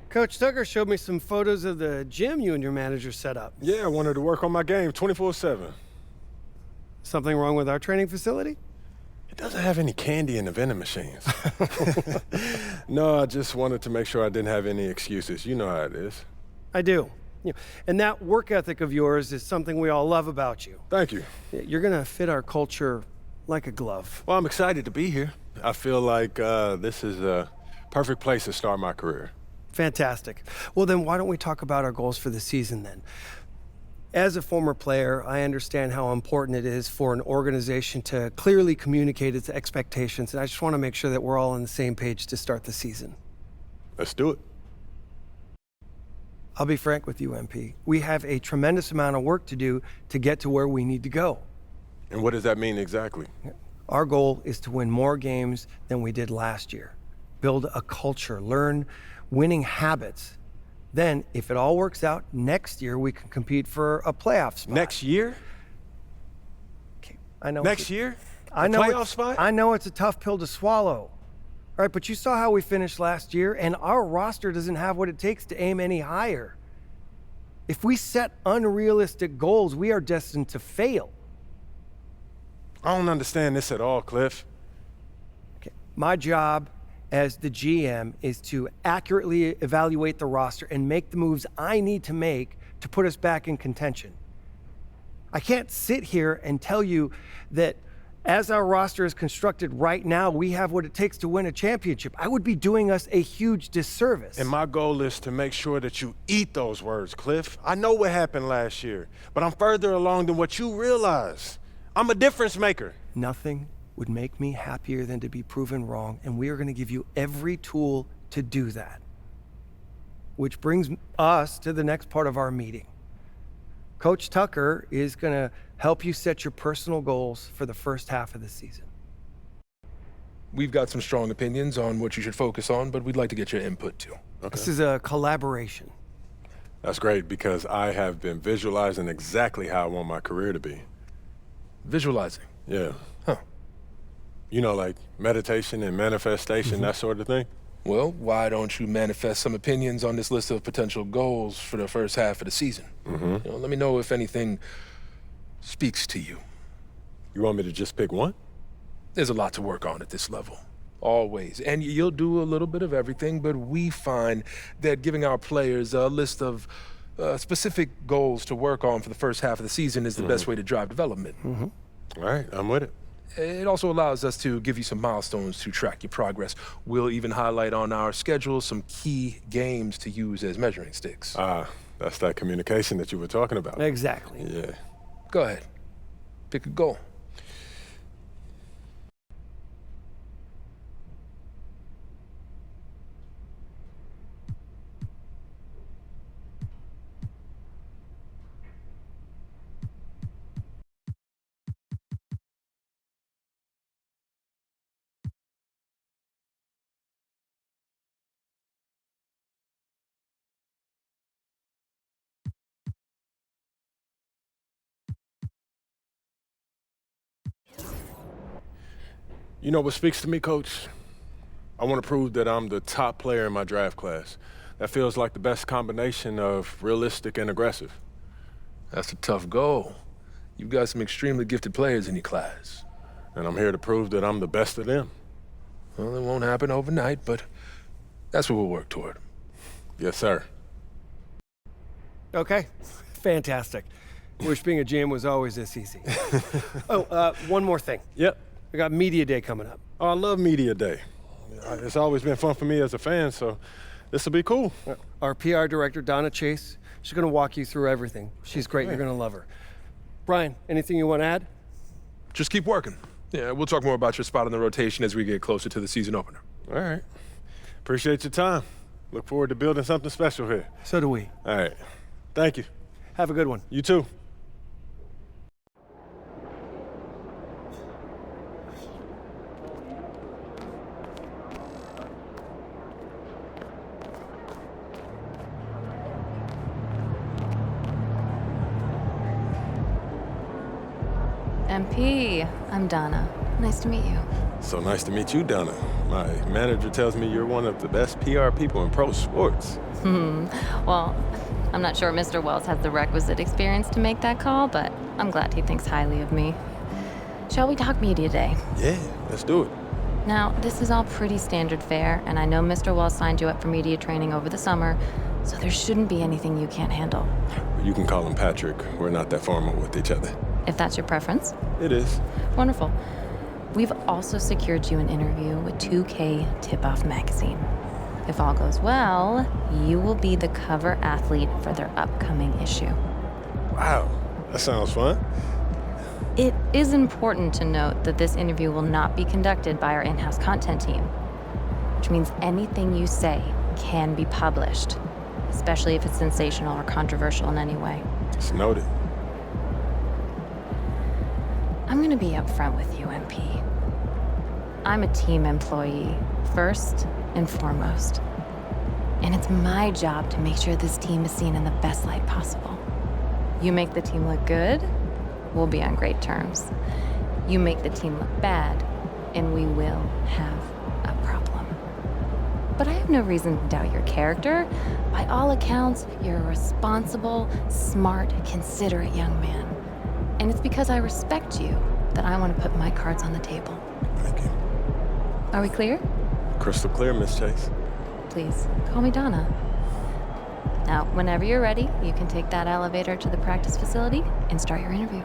Coach Tucker showed me some photos of the gym you and your manager set up. Yeah, I wanted to work on my game 24/7. Something wrong with our training facility? It doesn't have any candy in the vending machines. No, I just wanted to make sure I didn't have any excuses. You know how it is. I do. And that work ethic of yours is something we all love about you. Thank you. You're gonna fit our culture like a glove. Well, I'm excited to be here. I feel like this is a perfect place to start my career. Fantastic. Well, then why don't we talk about our goals for the season then? As a former player, I understand how important it is for an organization to clearly communicate its expectations, and I just want to make sure that we're all on the same page to start the season. Let's do it. I'll be frank with you, MP. We have a tremendous amount of work to do to get to where we need to go. And what does that mean exactly? Our goal is to win more games than we did last year. Build a culture, learn winning habits. Then, if it all works out, next year we can compete for a playoff spot. Next year? Okay, I know. Next year? I know. Playoff spot? I know it's a tough pill to swallow. All right, but you saw how we finished last year, and our roster doesn't have what it takes to aim any higher. If we set unrealistic goals, we are destined to fail. I don't understand this at all, Cliff. Okay. My job as the GM is to accurately evaluate the roster and make the moves I need to make to put us back in contention. I can't sit here and tell you that as our roster is constructed right now, we have what it takes to win a championship. I would be doing us a huge disservice. And my goal is to make sure that you eat those words, Cliff. I know what happened last year, but I'm further along than what you realize. I'm a difference maker. Nothing would make me happier than to be proven wrong, and we are going to give you every tool to do that. Which brings us to the next part of our meeting. Coach Tucker is going to help you set your personal goals for the first half of the season. We've got some strong opinions on what you should focus on, but we'd like to get your input too. Okay. This is a collaboration. That's great because I have been visualizing exactly how I want my career to be. Visualizing. Yeah. Huh. You know, like meditation and manifestation, that sort of thing. Well, why don't you manifest some opinions on this list of potential goals for the first half of the season? Let me know if anything speaks to you. You want me to just pick one? There's a lot to work on at this level, always. And you'll do a little bit of everything, but we find that giving our players a list of specific goals to work on for the first half of the season is the best way to drive development. All right, I'm with it. It also allows us to give you some milestones to track your progress. We'll even highlight on our schedule some key games to use as measuring sticks. That's that communication that you were talking about. Exactly. Yeah. Go ahead. Pick a goal. You know what speaks to me, Coach? I want to prove that I'm the top player in my draft class. That feels like the best combination of realistic and aggressive. That's a tough goal. You've got some extremely gifted players in your class. And I'm here to prove that I'm the best of them. Well, it won't happen overnight, but that's what we'll work toward. Yes, sir. Okay, fantastic. Wish being a GM was always this easy. One more thing. Yep. We got Media Day coming up. Oh, I love Media Day. It's always been fun for me as a fan, so this will be cool. Our PR director, Donna Chase, she's going to walk you through everything. She's great. You're going to love her. Brian, anything you want to add? Just keep working. Yeah, we'll talk more about your spot in the rotation as we get closer to the season opener. All right. Appreciate your time. Look forward to building something special here. So do we. All right. Thank you. Have a good one. You too. MP, I'm Donna. Nice to meet you. So nice to meet you, Donna. My manager tells me you're one of the best PR people in pro sports. Well, I'm not sure Mr. Wells has the requisite experience to make that call, but I'm glad he thinks highly of me. Shall we talk media day? Yeah, let's do it. Now, this is all pretty standard fare, and I know Mr. Wells signed you up for media training over the summer, so there shouldn't be anything you can't handle. You can call him Patrick. We're not that formal with each other. If that's your preference. It is. Wonderful. We've also secured you an interview with 2K Tip-Off magazine. If all goes well, you will be the cover athlete for their upcoming issue. Wow, that sounds fun. It is important to note that this interview will not be conducted by our in-house content team, which means anything you say can be published, especially if it's sensational or controversial in any way. It's noted. I'm gonna be upfront with you, MP. I'm a team employee, first and foremost. And it's my job to make sure this team is seen in the best light possible. You make the team look good, we'll be on great terms. You make the team look bad, and we will have a problem. But I have no reason to doubt your character. By all accounts, you're a responsible, smart, considerate young man. And it's because I respect you that I want to put my cards on the table. Thank you. Are we clear? Crystal clear, Miss Chase. Please, call me Donna. Now, whenever you're ready, you can take that elevator to the practice facility and start your interview.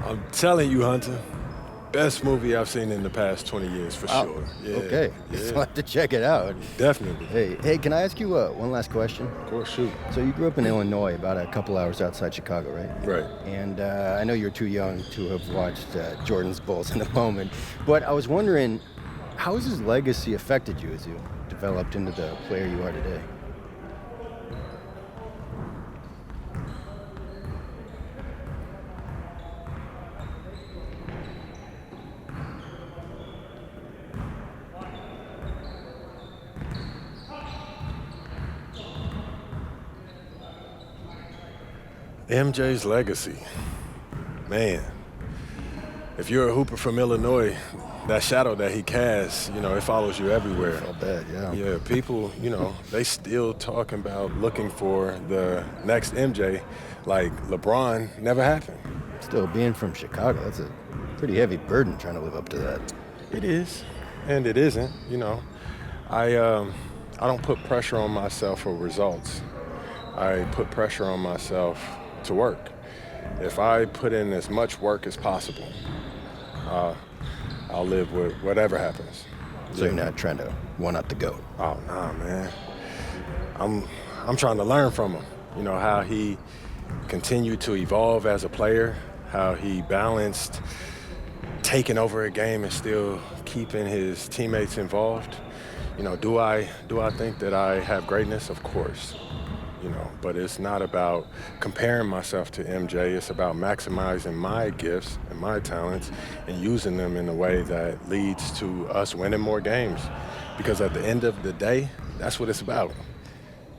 I'm telling you, Hunter, best movie I've seen in the past 20 years for sure. Yeah, Okay, yeah, I'll have to check it out. definitely. Hey, can I ask you one last question? Of course, shoot. So you grew up in Illinois, about a couple hours outside Chicago, right? Right. And I know you're too young to have watched Jordan's Bulls in the moment, but I was wondering, how has his legacy affected you as you developed into the player you are today? MJ's legacy. Man, if you're a hooper from Illinois, that shadow that he casts, it follows you everywhere. Felt bad, yeah. Yeah, people, they still talking about looking for the next MJ, like LeBron never happened. Still, being from Chicago, that's a pretty heavy burden trying to live up to that. It is, and it isn't, I don't put pressure on myself for results. I put pressure on myself to work. If I put in as much work as possible, I'll live with whatever happens. So you're not trying to one-up the GOAT? Oh, nah, man. I'm trying to learn from him. How he continued to evolve as a player, how he balanced taking over a game and still keeping his teammates involved. Do I think that I have greatness? Of course. But it's not about comparing myself to MJ. It's about maximizing my gifts and my talents and using them in a way that leads to us winning more games. Because at the end of the day, that's what it's about,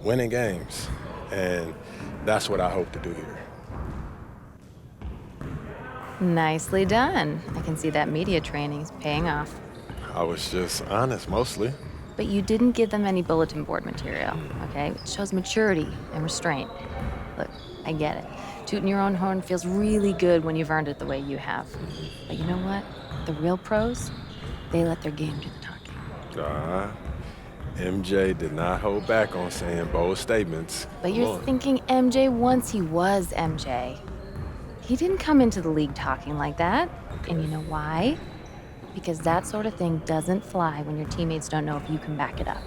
winning games. And that's what I hope to do here. Nicely done. I can see that media training's paying off. I was just honest, mostly. But you didn't give them any bulletin board material, okay? It shows maturity and restraint. Look, I get it. Tooting your own horn feels really good when you've earned it the way you have. But you know what? The real pros, they let their game do the talking. MJ did not hold back on saying bold statements. But Come you're on. thinking MJ once he was MJ. He didn't come into the league talking like that. Okay. And you know why? Because that sort of thing doesn't fly when your teammates don't know if you can back it up.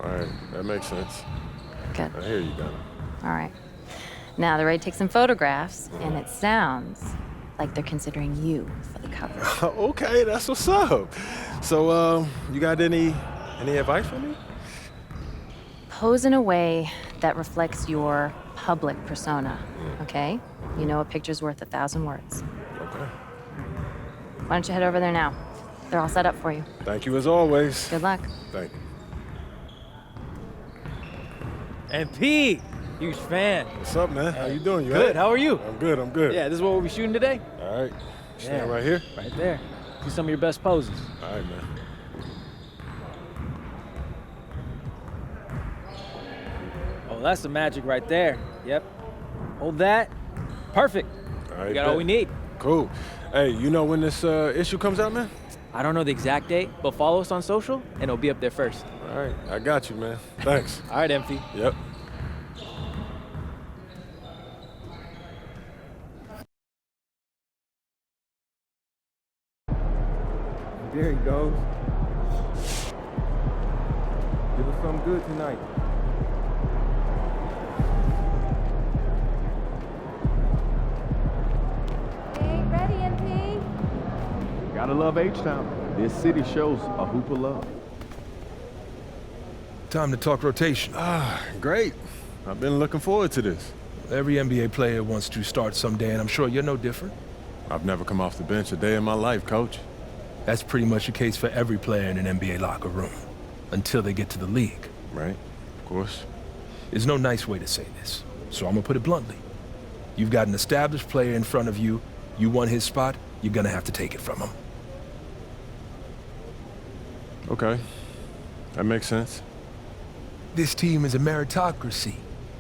All right, that makes sense. Good. I hear you, Donna. All right. Now they're ready to take some photographs, and it sounds like they're considering you for the cover. covered. Okay, that's what's up. So, you got any advice for me? Pose in a way that reflects your public persona, okay? You know a picture's worth 1,000 words. Okay. Why don't you head over there now? They're all set up for you. Thank you as always. Good luck. Thank you. MP, huge fan. What's up, man? How you doing? You Good, right? how are you? I'm good, I'm good. Yeah, this is what we'll be shooting today? All right. Stand right here? Right there. Do some of your best poses. All right, man. Oh, that's the magic right there. Yep. Hold that. Perfect. All right, We got all bet. we need. Cool. Hey, you know when this issue comes out, man? I don't know the exact date, but follow us on social, and it'll be up there first. All right, I got you, man. Thanks. All right, MP. Yep. There he goes. Give us something good tonight. Ain't ready, MP. Gotta love H-Town. This city shows a hoop of love. Time to talk rotation. Great. I've been looking forward to this. Every NBA player wants to start someday, and I'm sure you're no different. I've never come off the bench a day in my life, coach. That's pretty much the case for every player in an NBA locker room, until they get to the league. Right? Of course. There's no nice way to say this, so I'm gonna put it bluntly. You've got an established player in front of you. You want his spot, you're gonna have to take it from him. Okay. That makes sense. This team is a meritocracy.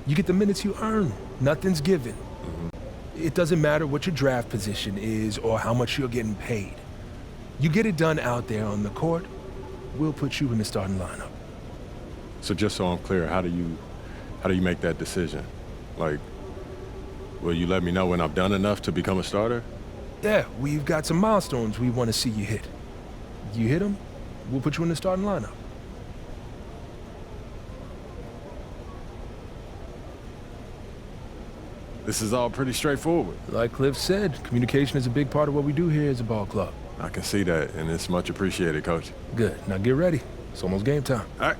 You get the minutes you earn. Nothing's given. It doesn't matter what your draft position is or how much you're getting paid. You get it done out there on the court, we'll put you in the starting lineup. So just so I'm clear, how do you make that decision? Like, will you let me know when I've done enough to become a starter? Yeah, we've got some milestones we want to see you hit. You hit them, we'll put you in the starting lineup. This is all pretty straightforward. Like Cliff said, communication is a big part of what we do here as a ball club. I can see that, and it's much appreciated, Coach. Good, now get ready. It's almost game time. All right.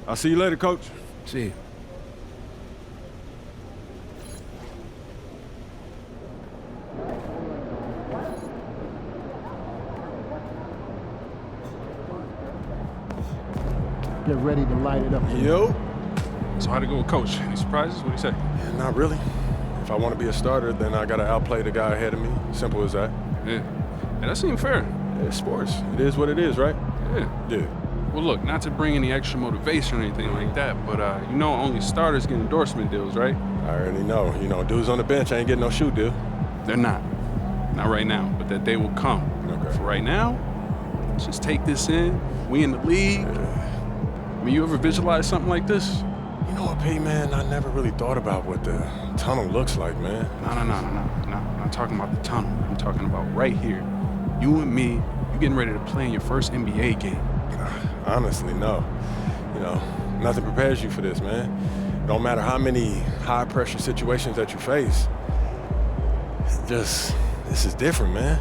I'll see you later, Coach. See you. Get ready to light it up. Yo. So how'd it go with Coach? Any surprises? What'd he say? Yeah, not really. If I want to be a starter, then I got to outplay the guy ahead of me. Simple as that. Yeah. And that seemed fair. Yeah, it's sports. It is what it is, right? Yeah. Yeah. Well, look, not to bring any extra motivation or anything like that, but you know only starters get endorsement deals, right? I already know. You know, dudes on the bench ain't getting no shoe deal. They're not. Not right now, but that day will come. Okay. For right now, let's just take this in. We in the league. I mean, you ever visualize something like this? You know what, P, man? I never really thought about what the tunnel looks like, man. No. I'm not talking about the tunnel. I'm talking about right here. You and me, you getting ready to play in your first NBA game. Honestly, no. You know, nothing prepares you for this, man. Don't matter how many high-pressure situations that you face. This is different, man.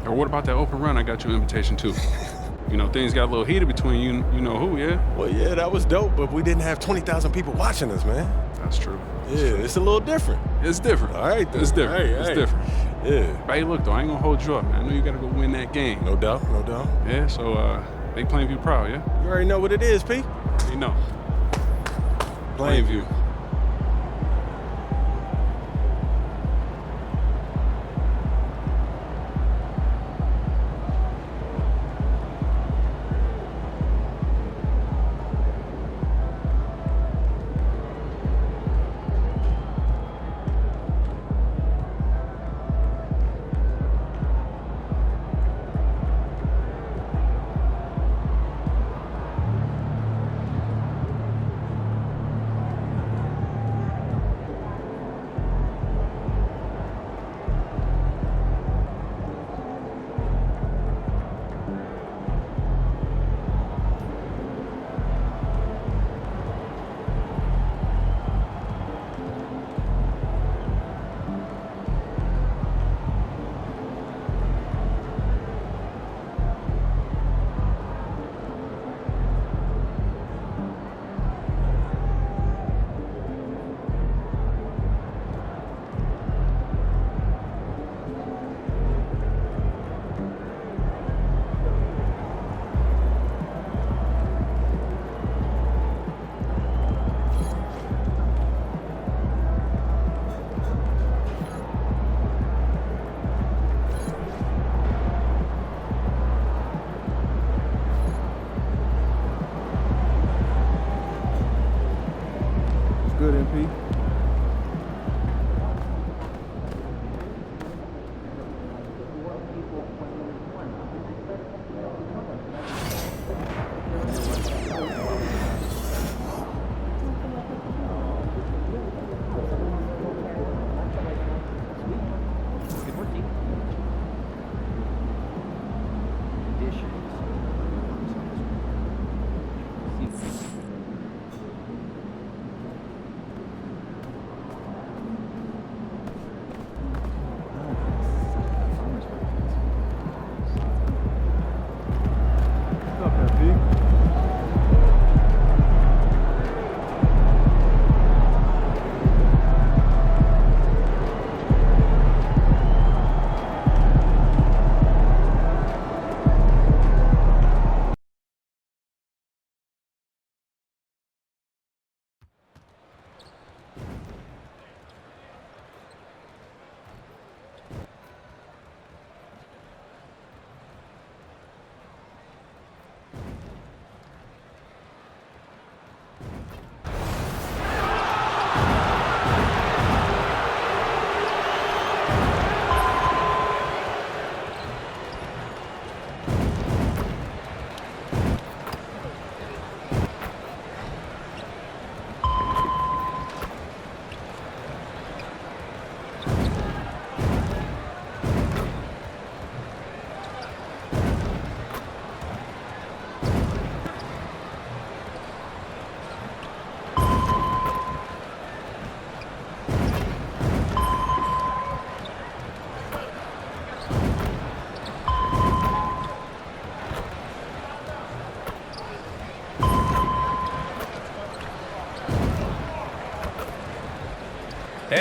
Or what about that open run I got you an invitation to? You know, things got a little heated between you know who, yeah? Well, yeah, that was dope, but we didn't have 20,000 people watching us, man. That's true. Yeah, it's a little different. It's different. All right, then. It's different. It's different. Yeah. But hey, look, though, I ain't gonna hold you up, man. I know you gotta go win that game. No doubt, no doubt. Yeah, so, they Plainview proud, yeah? You already know what it is, P. You know. Plainview.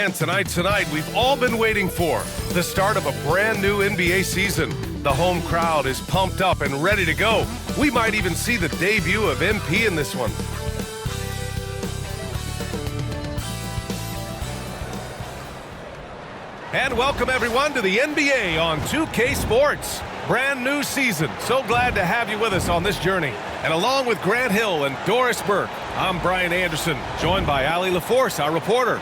And tonight, we've all been waiting for the start of a brand new NBA season. The home crowd is pumped up and ready to go. We might even see the debut of MP in this one. And welcome everyone to the NBA on 2K Sports. Brand new season. So glad to have you with us on this journey. And along with Grant Hill and Doris Burke, I'm Brian Anderson, joined by Allie LaForce, our reporter.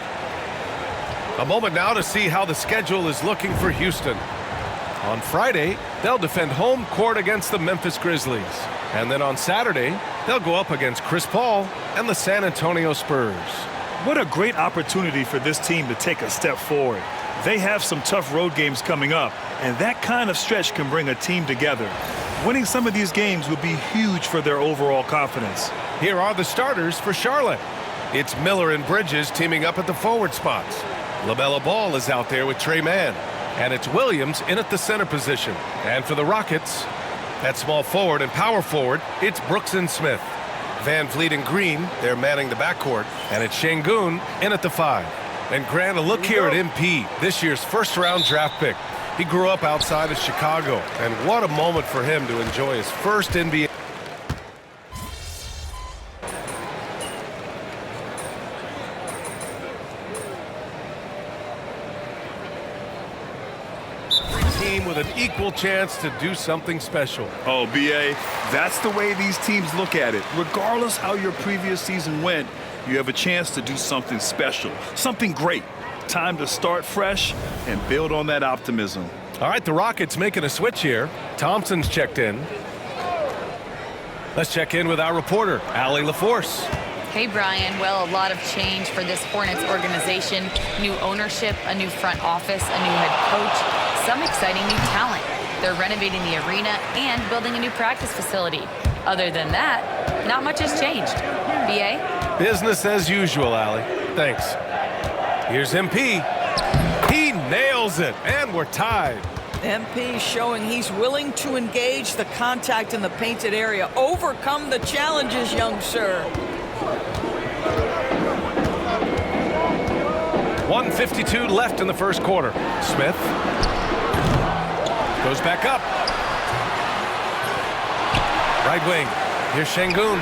A moment now to see how the schedule is looking for Houston. On Friday, they'll defend home court against the Memphis Grizzlies. And then on Saturday, they'll go up against Chris Paul and the San Antonio Spurs. What a great opportunity for this team to take a step forward. They have some tough road games coming up, and that kind of stretch can bring a team together. Winning some of these games would be huge for their overall confidence. Here are the starters for Charlotte. It's Miller and Bridges teaming up at the forward spots. LaMelo Ball is out there with Trey Mann. And it's Williams in at the center position. And for the Rockets, at small forward and power forward, it's Brooks and Smith. Van Vliet and Green, they're manning the backcourt. And it's Şengün in at the 5. And Grant, a look here at MP, this year's first-round draft pick. He grew up outside of Chicago, and what a moment for him to enjoy his first NBA. Team with an equal chance to do something special. Oh, B.A., that's the way these teams look at it. Regardless how your previous season went, you have a chance to do something special, something great. Time to start fresh and build on that optimism. All right, the Rockets making a switch here. Thompson's checked in. Let's check in with our reporter, Allie LaForce. Hey, Brian. Well, a lot of change for this Hornets organization. New ownership, a new front office, a new head coach, some exciting new talent. They're renovating the arena and building a new practice facility. Other than that, not much has changed. B.A.? Business as usual, Allie. Thanks. Here's MP. He nails it, and we're tied. MP showing he's willing to engage the contact in the painted area. Overcome the challenges, young sir. 1:52 left in the first quarter. Smith goes back up. Right wing. Here's Şengün.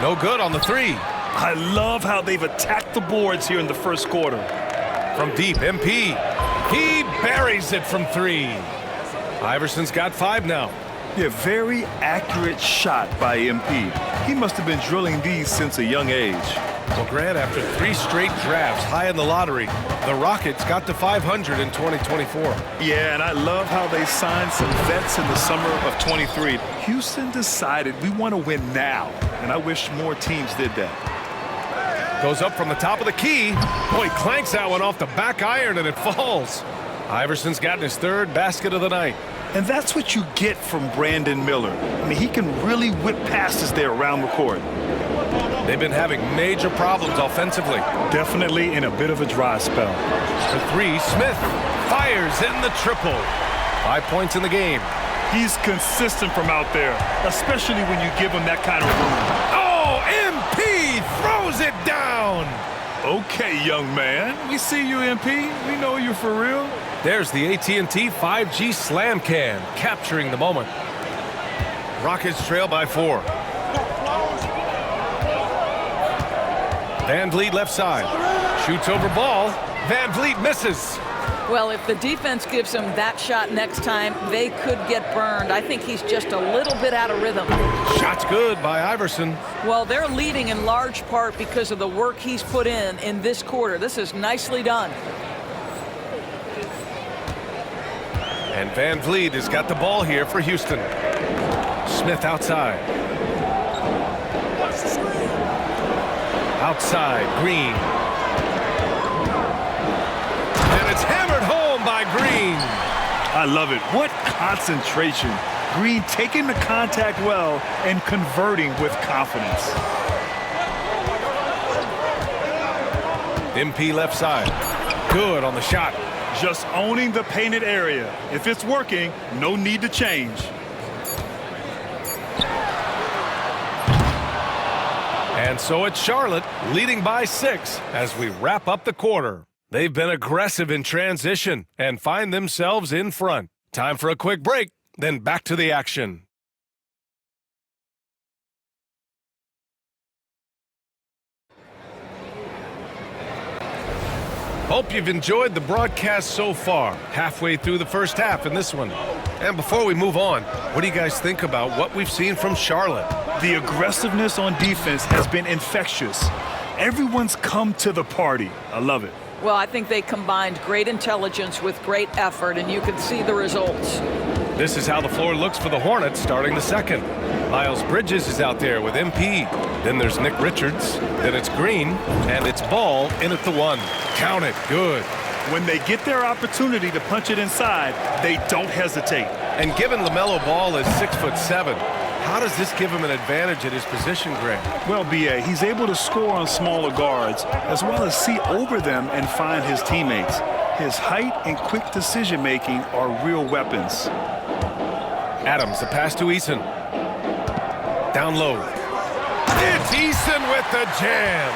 No good on the 3. I love how they've attacked the boards here in the first quarter. From deep, MP. He buries it from 3. Iverson's got 5 now. Yeah, very accurate shot by MP. He must have been drilling these since a young age. Well, Grant, after 3 straight drafts high in the lottery, the Rockets got to 500 in 2024. Yeah, and I love how they signed some vets in the summer of 23. Houston decided we want to win now, and I wish more teams did that. Goes up from the top of the key. Boy, clanks that one off the back iron, and it falls. Iverson's gotten his 3rd basket of the night. And that's what you get from Brandon Miller. I mean, he can really whip passes there around the court. They've been having major problems offensively. Definitely in a bit of a dry spell. The 3, Smith fires in the triple. 5 points in the game. He's consistent from out there, especially when you give him that kind of room. Oh, MP throws it down. Okay, young man. We see you, MP. We know you're for real. There's the AT&T 5G Slam Can, capturing the moment. Rockets trail by 4. Van Vliet left side. Shoots over ball. Van Vliet misses. Well, if the defense gives him that shot next time, they could get burned. I think he's just a little bit out of rhythm. Shot's good by Iverson. Well, they're leading in large part because of the work he's put in this quarter. This is nicely done. And Van Vliet has got the ball here for Houston. Smith outside. Outside, Green. And it's hammered home by Green. I love it. What concentration. Green taking the contact well and converting with confidence. MP left side. Good on the shot. Just owning the painted area. If it's working, no need to change. And so it's Charlotte leading by 6 as we wrap up the quarter. They've been aggressive in transition and find themselves in front. Time for a quick break, then back to the action. Hope you've enjoyed the broadcast so far, halfway through the first half in this one. And before we move on, what do you guys think about what we've seen from Charlotte? The aggressiveness on defense has been infectious. Everyone's come to the party. I love it. Well, I think they combined great intelligence with great effort, and you can see the results. This is how the floor looks for the Hornets starting the second. Miles Bridges is out there with MP. Then there's Nick Richards. Then it's Green. And it's Ball in at the 1. Count it. Good. When they get their opportunity to punch it inside, they don't hesitate. And given LaMelo Ball is 6'7", how does this give him an advantage at his position, Greg? Well, B.A., he's able to score on smaller guards as well as see over them and find his teammates. His height and quick decision-making are real weapons. Adams, the pass to Eason. Down low. It's Eason with the jam.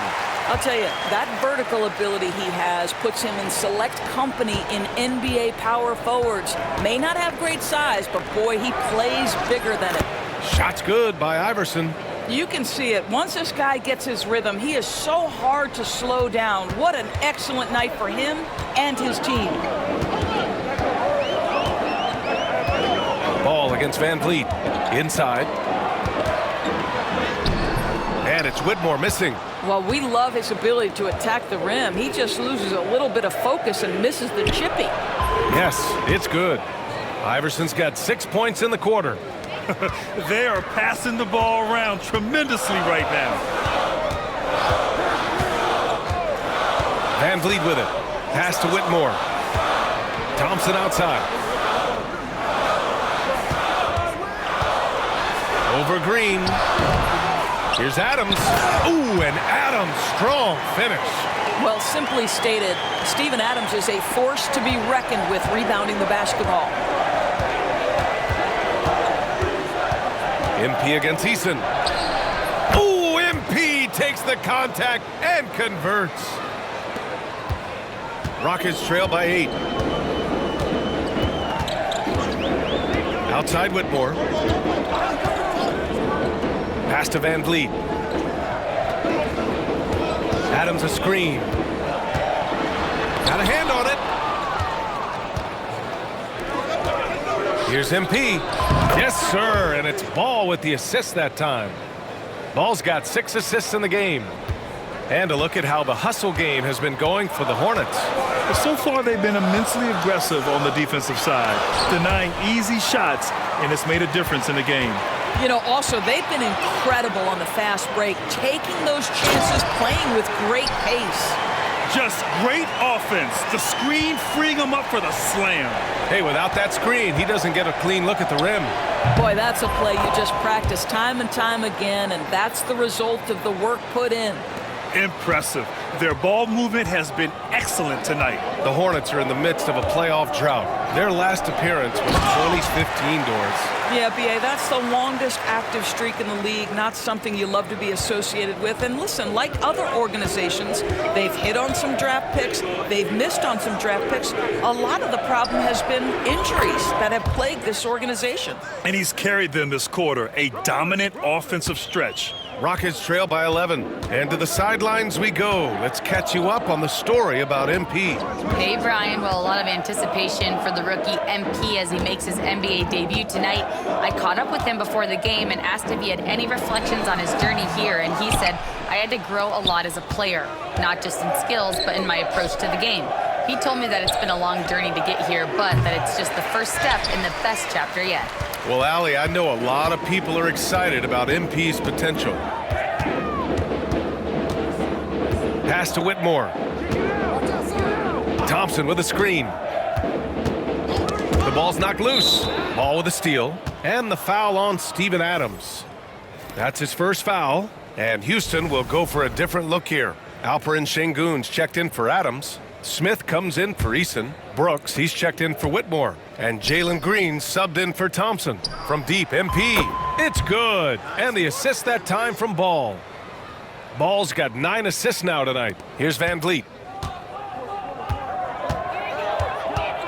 I'll tell you, that vertical ability he has puts him in select company in NBA power forwards. May not have great size, but boy, he plays bigger than it. Shot's good by Iverson. You can see it. Once this guy gets his rhythm, he is so hard to slow down. What an excellent night for him and his team. Ball against Van Vliet. Inside. And it's Whitmore missing. Well, we love his ability to attack the rim. He just loses a little bit of focus and misses the chippy. Yes, it's good. Iverson's got 6 points in the quarter. They are passing the ball around tremendously right now. Van Vliet with it. Pass to Whitmore. Thompson outside. Over Green. Here's Adams. Ooh, and Adams, strong finish. Well, simply stated, Steven Adams is a force to be reckoned with rebounding the basketball. MP against Eason. Ooh, MP takes the contact and converts. Rockets trail by 8. Outside Whitmore. Pass to Van Vliet. Adams a screen. Got a hand on it. Here's MP. Yes, sir, and it's Ball with the assist that time. Ball's got 6 assists in the game. And a look at how the hustle game has been going for the Hornets. So far, they've been immensely aggressive on the defensive side, denying easy shots, and it's made a difference in the game. You know, also, they've been incredible on the fast break, taking those chances, playing with great pace. Just great offense. The screen freeing him up for the slam. Hey, without that screen, he doesn't get a clean look at the rim. Boy, that's a play you just practice time and time again, and that's the result of the work put in. Impressive. Their ball movement has been excellent tonight. The Hornets are in the midst of a playoff drought. Their last appearance was 2015, Doris. Yeah, B.A., that's the longest active streak in the league, not something you love to be associated with. And listen, like other organizations, they've hit on some draft picks, they've missed on some draft picks. A lot of the problem has been injuries that have plagued this organization. And he's carried them this quarter, a dominant offensive stretch. Rockets trail by 11. And to the sidelines we go. Let's catch you up on the story about MP. Hey, Brian. Well, a lot of anticipation for the rookie MP as he makes his NBA debut tonight. I caught up with him before the game and asked if he had any reflections on his journey here, and he said, I had to grow a lot as a player, not just in skills, but in my approach to the game. He told me that it's been a long journey to get here, but that it's just the first step in the best chapter yet. Well, Allie, I know a lot of people are excited about MP's potential. Pass to Whitmore. Thompson with a screen. The ball's knocked loose. Ball with a steal. And the foul on Steven Adams. That's his first foul. And Houston will go for a different look here. Alperen Şengün's checked in for Adams. Smith comes in for Eason. Brooks, he's checked in for Whitmore. And Jalen Green subbed in for Thompson. From deep, MP. It's good. And the assist that time from Ball. Ball's got 9 assists now tonight. Here's Van Vliet.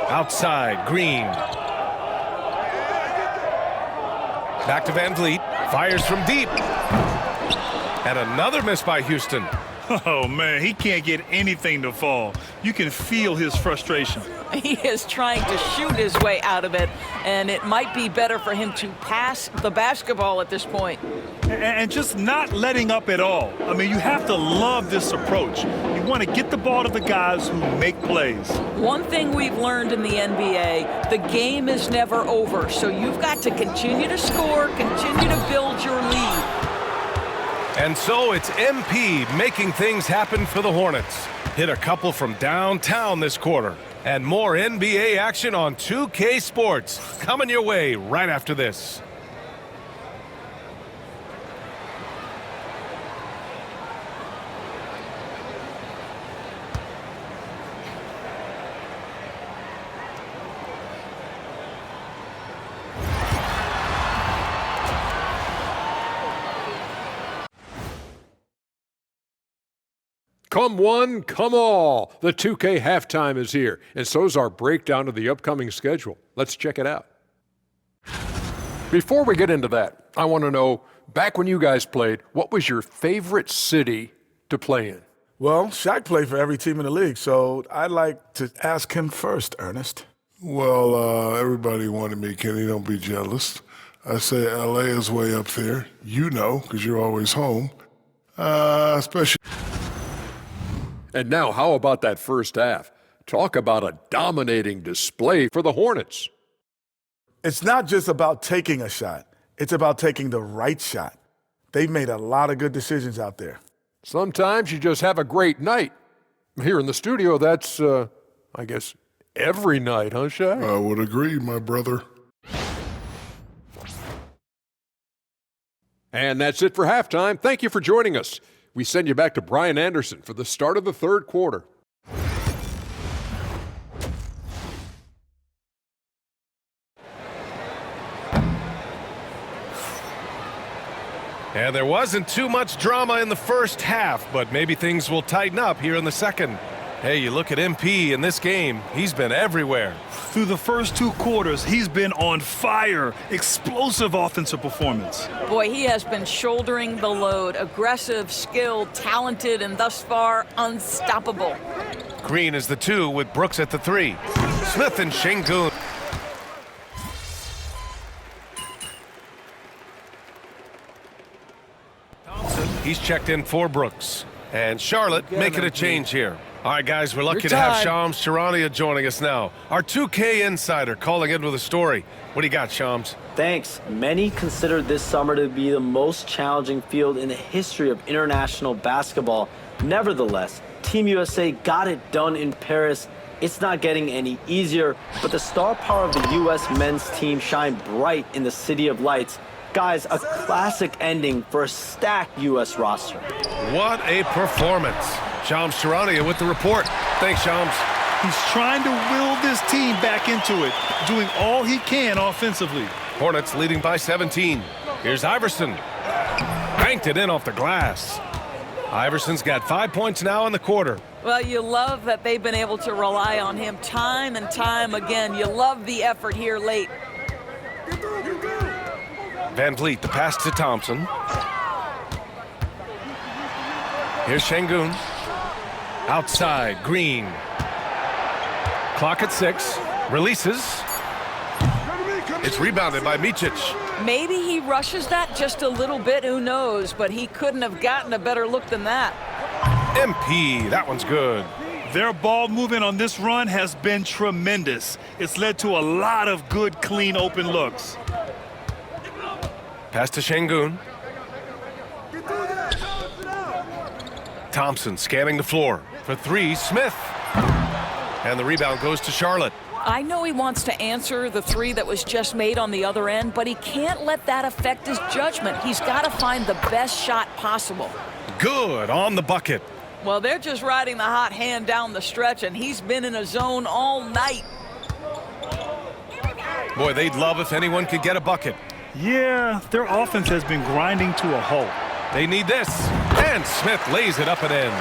Outside, Green. Back to Van Vliet. Fires from deep. And another miss by Houston. Oh, man, he can't get anything to fall. You can feel his frustration. He is trying to shoot his way out of it, and it might be better for him to pass the basketball at this point. And just not letting up at all. I mean, you have to love this approach. You want to get the ball to the guys who make plays. One thing we've learned in the NBA, the game is never over, so you've got to continue to score, continue to build your lead. And so it's MP making things happen for the Hornets. Hit a couple from downtown this quarter. And more NBA action on 2K Sports coming your way right after this. Come one, come all. The 2K halftime is here, and so's our breakdown of the upcoming schedule. Let's check it out. Before we get into that, I want to know, back when you guys played, what was your favorite city to play in? Well, Shaq played for every team in the league, so I'd like to ask him first, Ernest. Well, everybody wanted me, Kenny, don't be jealous. I say L.A. is way up there. You know, because you're always home. Especially... And now, how about that first half? Talk about a dominating display for the Hornets. It's not just about taking a shot. It's about taking the right shot. They've made a lot of good decisions out there. Sometimes you just have a great night. Here in the studio, that's, I guess, every night, huh, Shaq? I would agree, my brother. And that's it for halftime. Thank you for joining us. We send you back to Brian Anderson for the start of the third quarter. And there wasn't too much drama in the first half, but maybe things will tighten up here in the second. Hey, you look at MP in this game, he's been everywhere. Through the first 2 quarters, he's been on fire. Explosive offensive performance. Boy, he has been shouldering the load. Aggressive, skilled, talented, and thus far, unstoppable. Green is the 2 with Brooks at the 3. Smith and Şengün. Thompson, he's checked in for Brooks. And Charlotte making a change here. All right, guys, we're lucky to have Shams Charania joining us now. Our 2K insider calling in with a story. What do you got, Shams? Thanks. Many consider this summer to be the most challenging field in the history of international basketball. Nevertheless, Team USA got it done in Paris. It's not getting any easier, but the star power of the U.S. men's team shined bright in the City of Lights. Guys, a classic ending for a stacked U.S. roster. What a performance. Shams Charania with the report. Thanks, Shams. He's trying to will this team back into it, doing all he can offensively. Hornets leading by 17. Here's Iverson. Banked it in off the glass. Iverson's got 5 points now in the quarter. Well, you love that they've been able to rely on him time and time again. You love the effort here late. Van Vliet, the pass to Thompson. Here's Şengün. Outside, Green. Clock at 6. Releases. It's rebounded by Micic. Maybe he rushes that just a little bit, who knows, but he couldn't have gotten a better look than that. MP, that one's good. Their ball movement on this run has been tremendous. It's led to a lot of good, clean, open looks. Pass to Şengün. Thompson scanning the floor. For 3, Smith. And the rebound goes to Charlotte. I know he wants to answer the 3 that was just made on the other end, but he can't let that affect his judgment. He's got to find the best shot possible. Good on the bucket. Well, they're just riding the hot hand down the stretch, and he's been in a zone all night. Boy, they'd love if anyone could get a bucket. Yeah, their offense has been grinding to a halt. They need this. And Smith lays it up and in.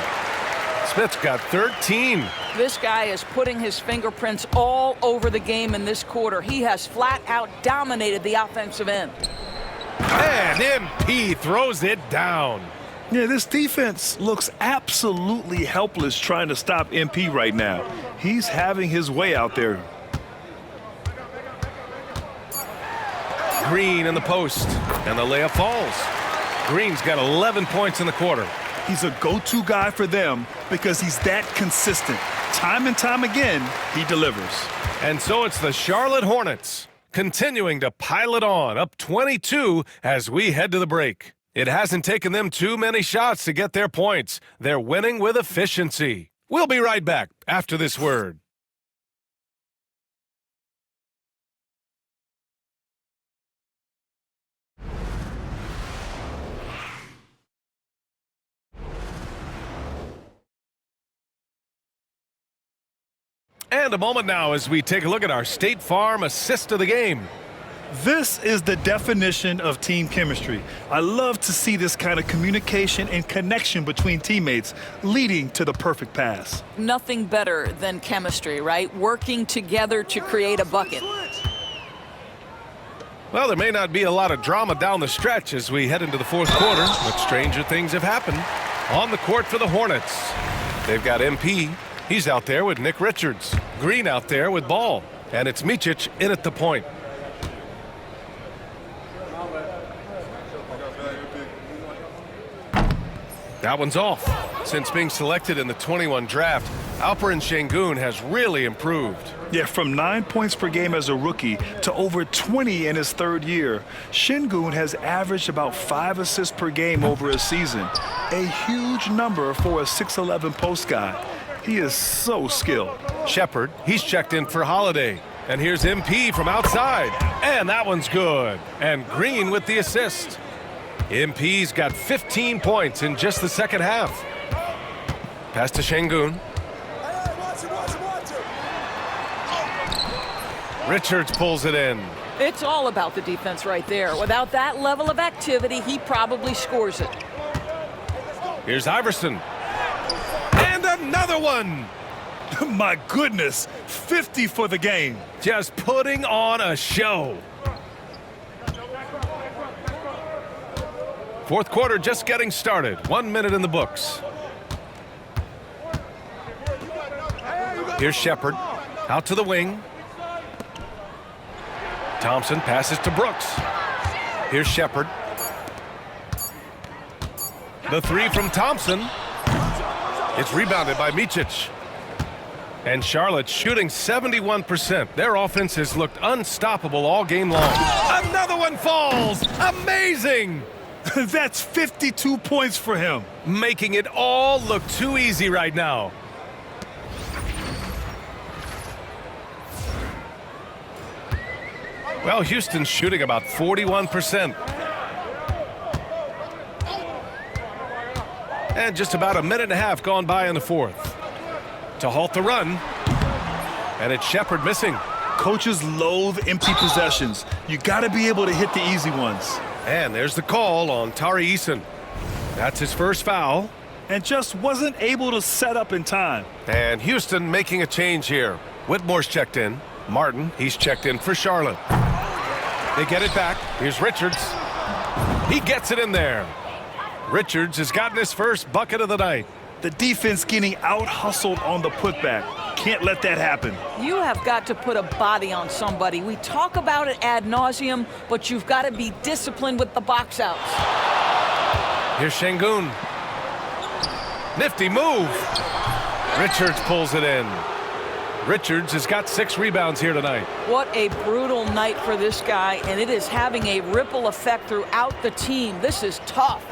Smith's got 13. This guy is putting his fingerprints all over the game in this quarter. He has flat out dominated the offensive end. And MP throws it down. Yeah, this defense looks absolutely helpless trying to stop MP right now. He's having his way out there. Green in the post, and the layup falls. Green's got 11 points in the quarter. He's a go-to guy for them because he's that consistent. Time and time again, he delivers. And so it's the Charlotte Hornets continuing to pile it on, up 22 as we head to the break. It hasn't taken them too many shots to get their points. They're winning with efficiency. We'll be right back after this word. And a moment now as we take a look at our State Farm assist of the game. This is the definition of team chemistry. I love to see this kind of communication and connection between teammates leading to the perfect pass. Nothing better than chemistry, right? Working together to create a bucket. Well, there may not be a lot of drama down the stretch as we head into the fourth quarter, but stranger things have happened. On the court for the Hornets, they've got MP. He's out there with Nick Richards. Green out there with Ball. And it's Micic in at the point. That one's off. Since being selected in the 21 draft, Alperen Sengun has really improved. Yeah, from 9 points per game as a rookie to over 20 in his third year, Sengun has averaged about 5 assists per game over a season. A huge number for a 6'11 post guy. He is so skilled. Shepard, he's checked in for Holiday. And here's MP from outside. And that one's good. And Green with the assist. MP's got 15 points in just the second half. Pass to Sengun. Richards pulls it in. It's all about the defense right there. Without that level of activity, he probably scores it. Here's Iverson. And another one. My goodness, 50 for the game. Just putting on a show. Fourth quarter just getting started. 1 minute in the books. Here's Shepard. Out to the wing. Thompson passes to Brooks. Here's Shepard. The three from Thompson. It's rebounded by Micic. And Charlotte shooting 71%. Their offense has looked unstoppable all game long. Another one falls. Amazing. That's 52 points for him. Making it all look too easy right now. Well, Houston's shooting about 41%. And just about a minute and a half gone by in the fourth. To halt the run. And it's Shepard missing. Coaches loathe empty possessions. You got to be able to hit the easy ones. And there's the call on Tari Eason. That's his first foul. And just wasn't able to set up in time. And Houston making a change here. Whitmore's checked in. Martin, he's checked in for Charlotte. They get it back. Here's Richards. He gets it in there. Richards has gotten his first bucket of the night. The defense getting out-hustled on the putback. Can't let that happen. You have got to put a body on somebody. We talk about it ad nauseum, but you've got to be disciplined with the box outs. Here's Sengun. Nifty move. Richards pulls it in. Richards has got 6 rebounds here tonight. What a brutal night for this guy, and it is having a ripple effect throughout the team. This is tough.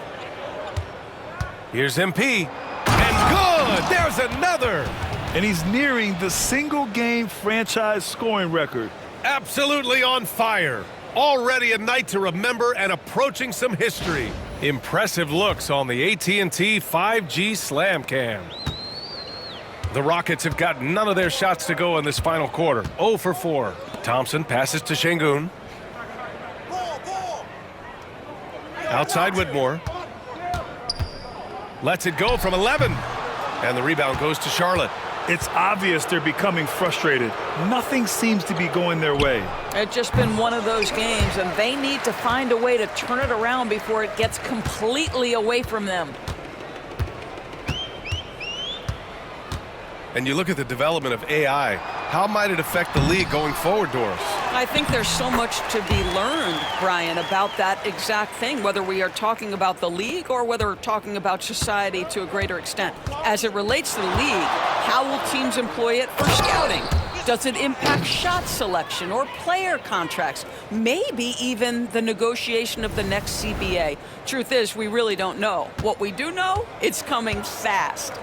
Here's MP. And good! There's another! And he's nearing the single-game franchise scoring record. Absolutely on fire. Already a night to remember and approaching some history. Impressive looks on the AT&T 5G Slam Cam. The Rockets have got none of their shots to go in this final quarter. 0 for 4. Thompson passes to Sengun. Outside Whitmore. Lets it go from 11. And the rebound goes to Charlotte. It's obvious they're becoming frustrated. Nothing seems to be going their way. It's just been one of those games, and they need to find a way to turn it around before it gets completely away from them. And you look at the development of AI. How might it affect the league going forward, Doris? I think there's so much to be learned, Brian, about that exact thing, whether we are talking about the league or whether we're talking about society to a greater extent. As it relates to the league, how will teams employ it for scouting? Does it impact shot selection or player contracts? Maybe even the negotiation of the next CBA. Truth is, we really don't know. What we do know, it's coming fast.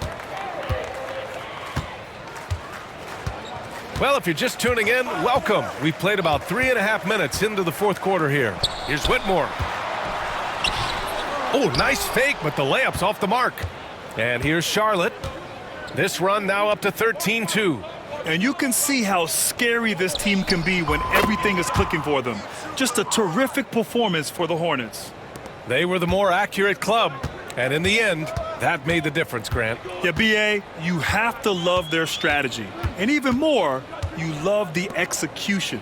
Well, if you're just tuning in, welcome. We've played about 3.5 minutes into the fourth quarter here. Here's Whitmore. Oh, nice fake, but the layup's off the mark. And here's Charlotte. This run now up to 13-2. And you can see how scary this team can be when everything is clicking for them. Just a terrific performance for the Hornets. They were the more accurate club, and in the end, that made the difference, Grant. Yeah, B.A., you have to love their strategy. And even more, you love the execution.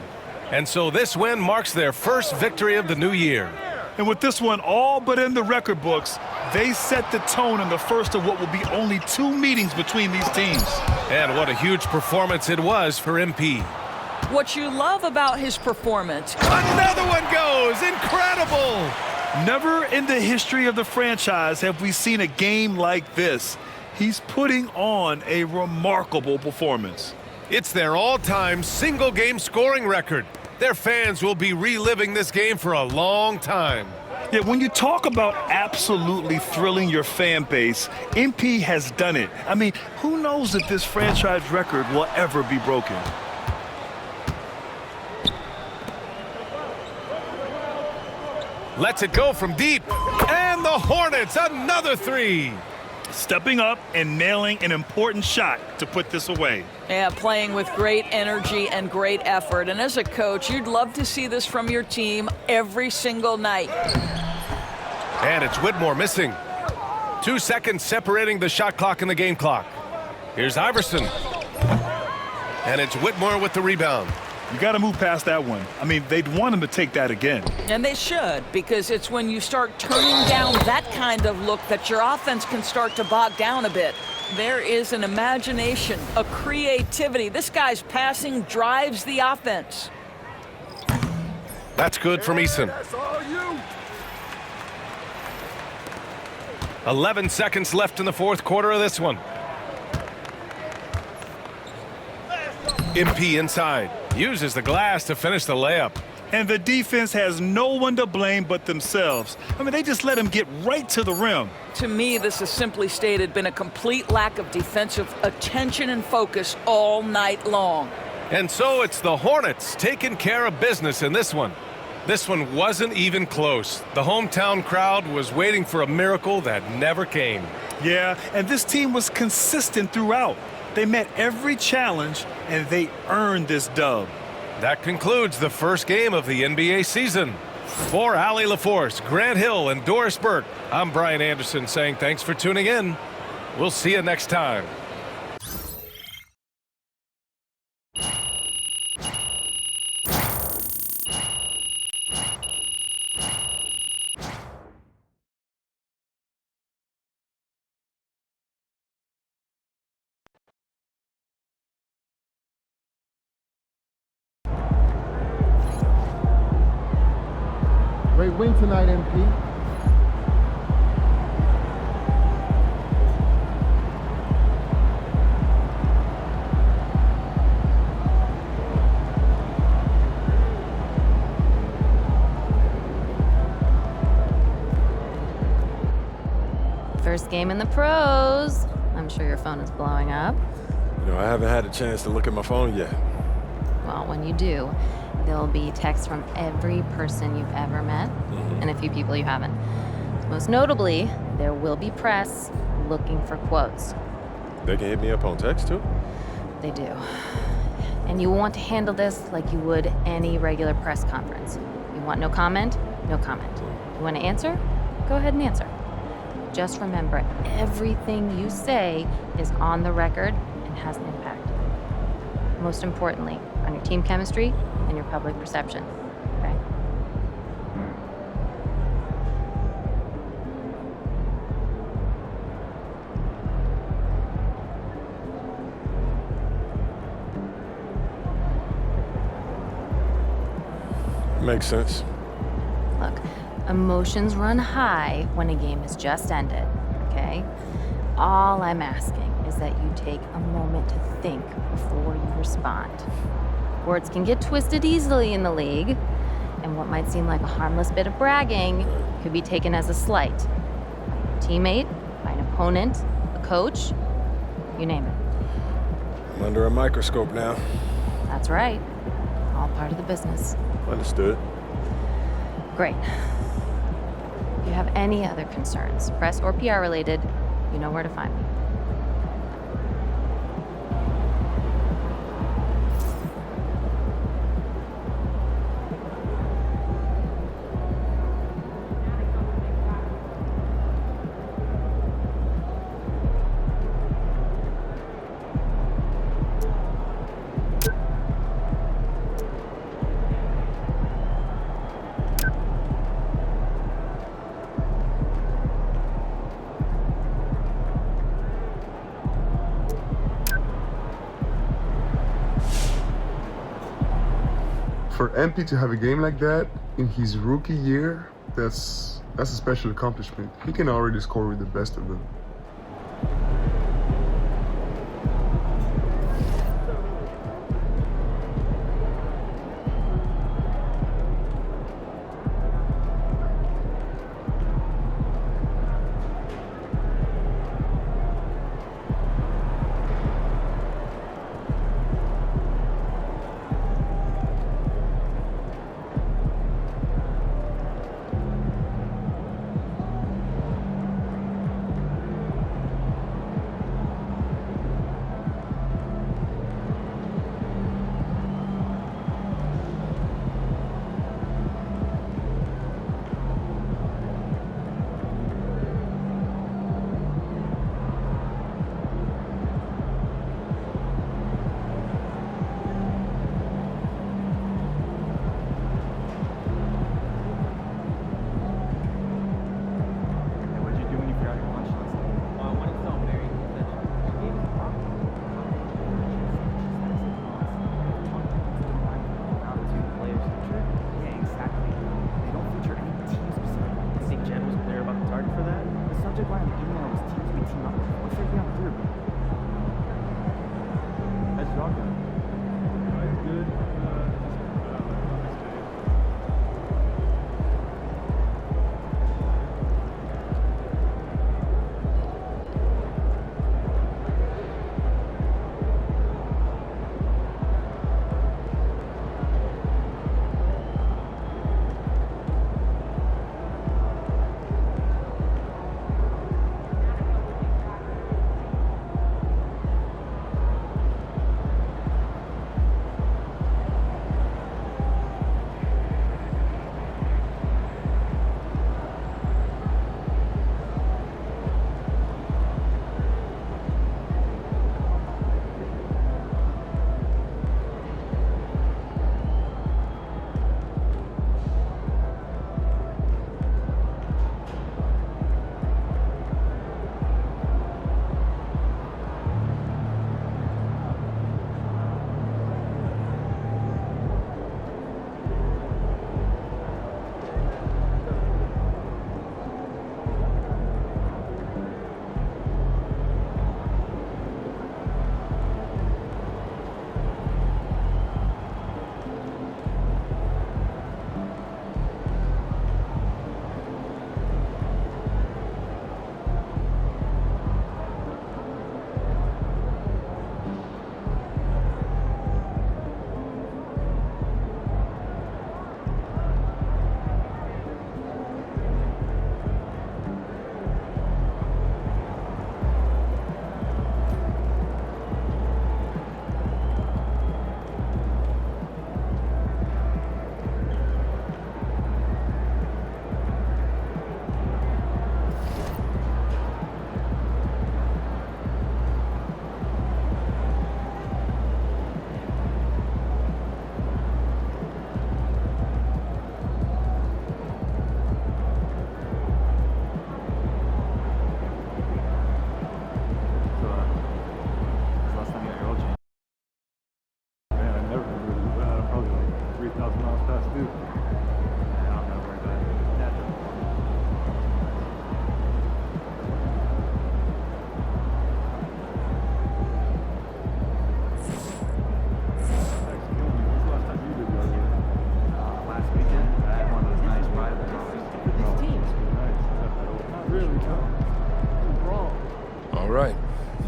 And so this win marks their first victory of the new year. And with this one all but in the record books, they set the tone in the first of what will be only 2 meetings between these teams. And what a huge performance it was for MP. What you love about his performance. Another one goes! Incredible! Never in the history of the franchise have we seen a game like this. He's putting on a remarkable performance. It's their all-time single-game scoring record. Their fans will be reliving this game for a long time. Yeah, when you talk about absolutely thrilling your fan base, MP has done it. I mean, who knows if this franchise record will ever be broken? Lets it go from deep. And the Hornets, another 3. Stepping up and nailing an important shot to put this away. Yeah, playing with great energy and great effort. And as a coach, you'd love to see this from your team every single night. And it's Whitmore missing. 2 seconds separating the shot clock and the game clock. Here's Iverson. And it's Whitmore with the rebound. You got to move past that one. I mean, they'd want him to take that again. And they should, because it's when you start turning down that kind of look that your offense can start to bog down a bit. There is an imagination, a creativity. This guy's passing drives the offense. That's good from Eason. 11 seconds left in the fourth quarter of this one. MP inside. Uses the glass to finish the layup. And the defense has no one to blame but themselves. I mean, they just let him get right to the rim. To me, this has simply stated been a complete lack of defensive attention and focus all night long. And so it's the Hornets taking care of business in this one. This one wasn't even close. The hometown crowd was waiting for a miracle that never came. Yeah, and this team was consistent throughout. They met every challenge, and they earned this dub. That concludes the first game of the NBA season. For Allie LaForce, Grant Hill, and Doris Burke, I'm Brian Anderson saying thanks for tuning in. We'll see you next time. Great win tonight, MP. First game in the pros. I'm sure your phone is blowing up. You know, I haven't had a chance to look at my phone yet. Well, when you do, there'll be texts from every person you've ever met and a few people you haven't. Most notably, there will be press looking for quotes. They can hit me up on text too? They do. And you want to handle this like you would any regular press conference. You want no comment? No comment. You want to answer? Go ahead and answer. Just remember, everything you say is on the record and has an impact. Most importantly, on your team chemistry and your public perception, okay? Makes sense. Look, emotions run high when a game is just ended, okay? All I'm asking is that you take a moment to think before you respond. Words can get twisted easily in the league, and what might seem like a harmless bit of bragging could be taken as a slight. By a teammate, by an opponent, a coach, you name it. I'm under a microscope now. That's right. All part of the business. Understood. Great. If you have any other concerns, press or PR related, you know where to find me. For MP to have a game like that in his rookie year, that's a special accomplishment. He can already score with the best of them.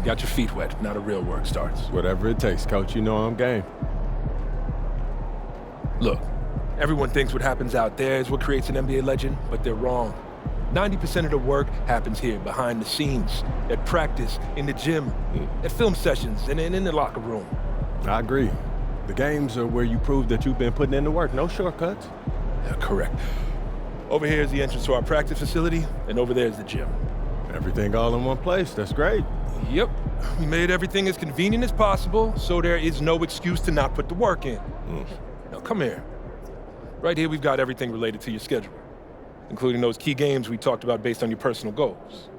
Got your feet wet. Now the real work starts. Whatever it takes, Coach. You know I'm game. Look, everyone thinks what happens out there is what creates an NBA legend, but they're wrong. 90% of the work happens here, behind the scenes, at practice, in the gym, at film sessions, and in the locker room. I agree. The games are where you prove that you've been putting in the work. No shortcuts. Yeah, correct. Over here is the entrance to our practice facility, and over there is the gym. Everything all in one place. That's great. Yep. We made everything as convenient as possible, so there is no excuse to not put the work in. Now, come here. Right here, we've got everything related to your schedule, including those key games we talked about based on your personal goals.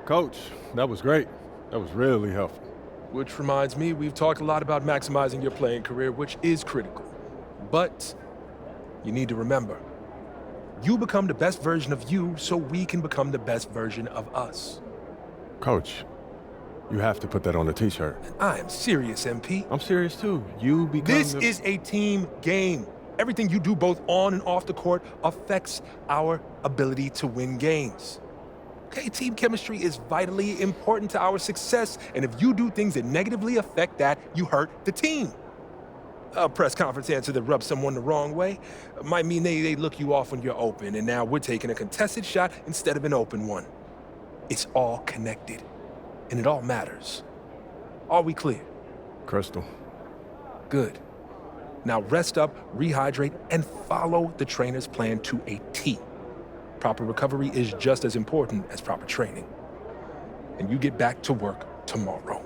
Coach, that was great. That was really helpful. Which reminds me, we've talked a lot about maximizing your playing career, which is critical. But you need to remember, you become the best version of you so we can become the best version of us. Coach, you have to put that on the t-shirt. I am serious, MP. I'm serious too. You become This is a team game. Everything you do both on and off the court affects our ability to win games. Okay, team chemistry is vitally important to our success, and if you do things that negatively affect that, you hurt the team. A press conference answer that rubs someone the wrong way might mean they look you off when you're open, and now we're taking a contested shot instead of an open one. It's all connected, and it all matters. Are we clear? Crystal. Good. Now rest up, rehydrate, and follow the trainer's plan to a T. Proper recovery is just as important as proper training. And you get back to work tomorrow.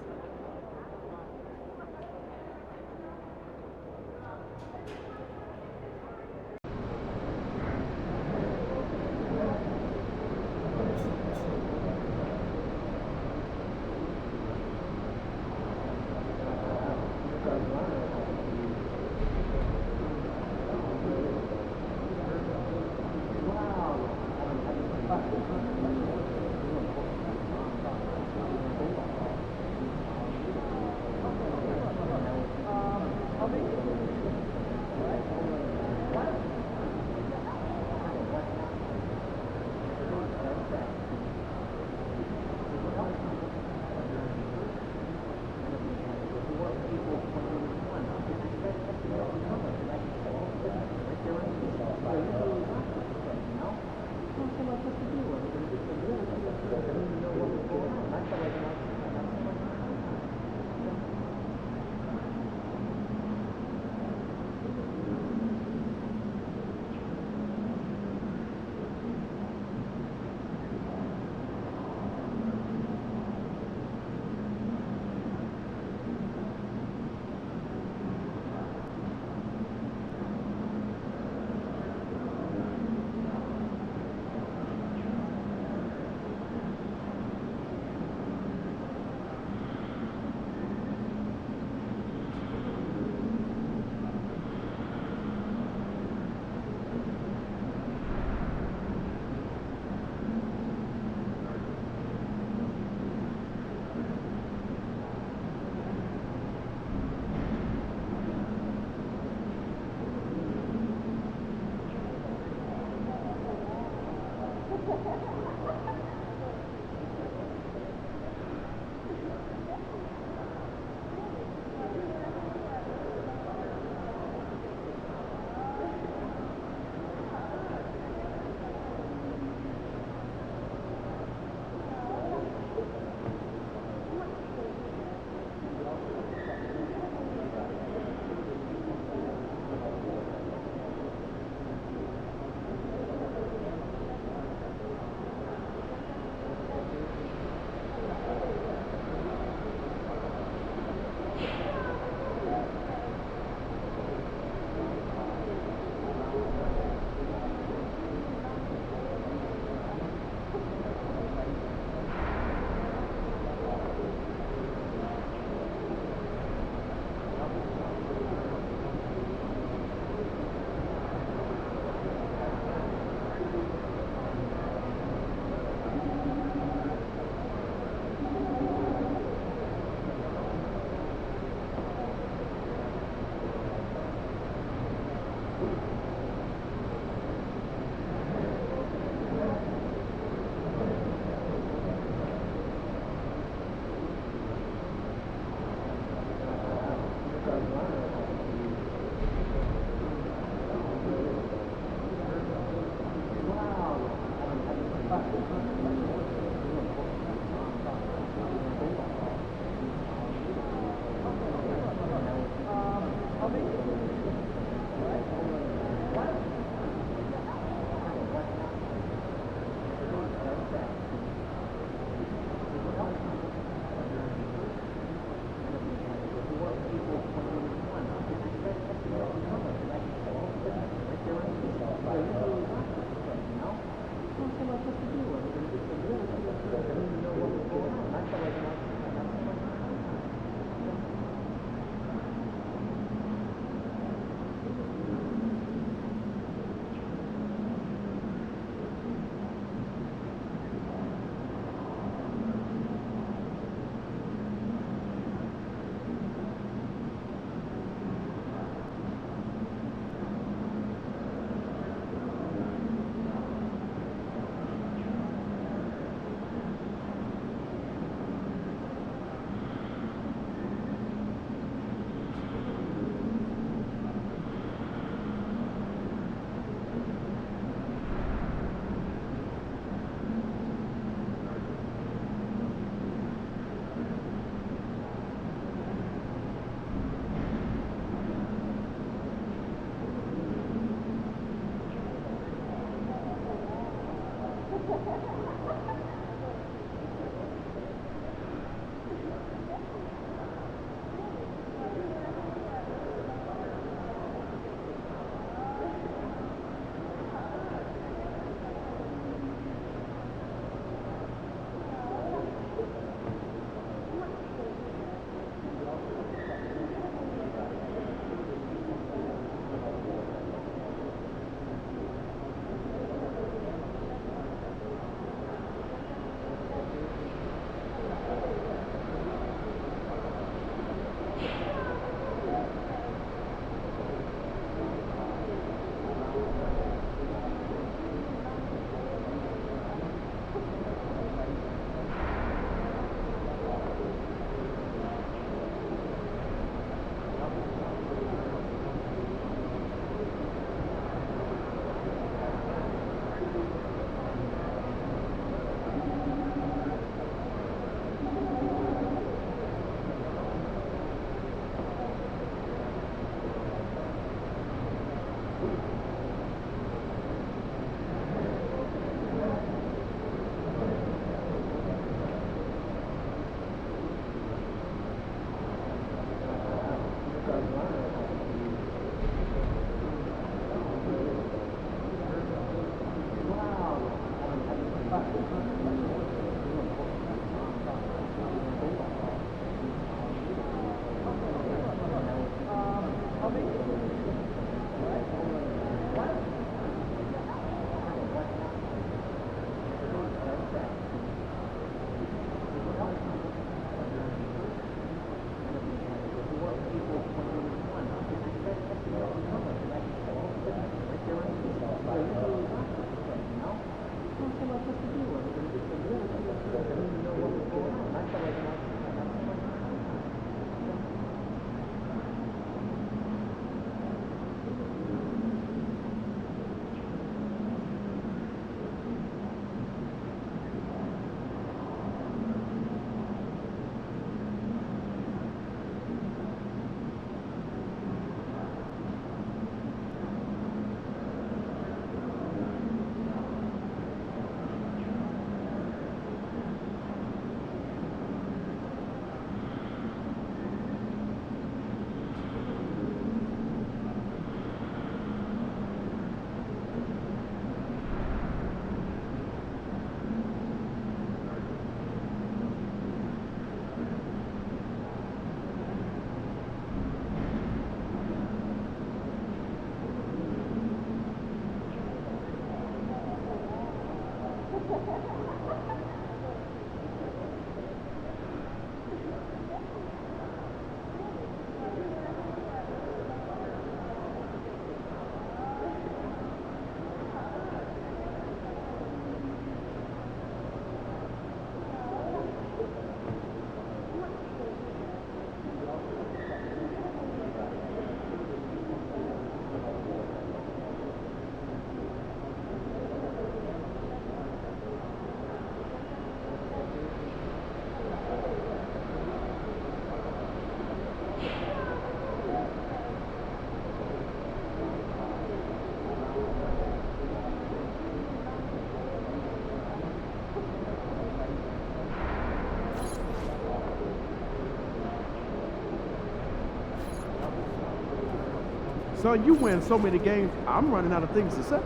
Son, you win so many games, I'm running out of things to say.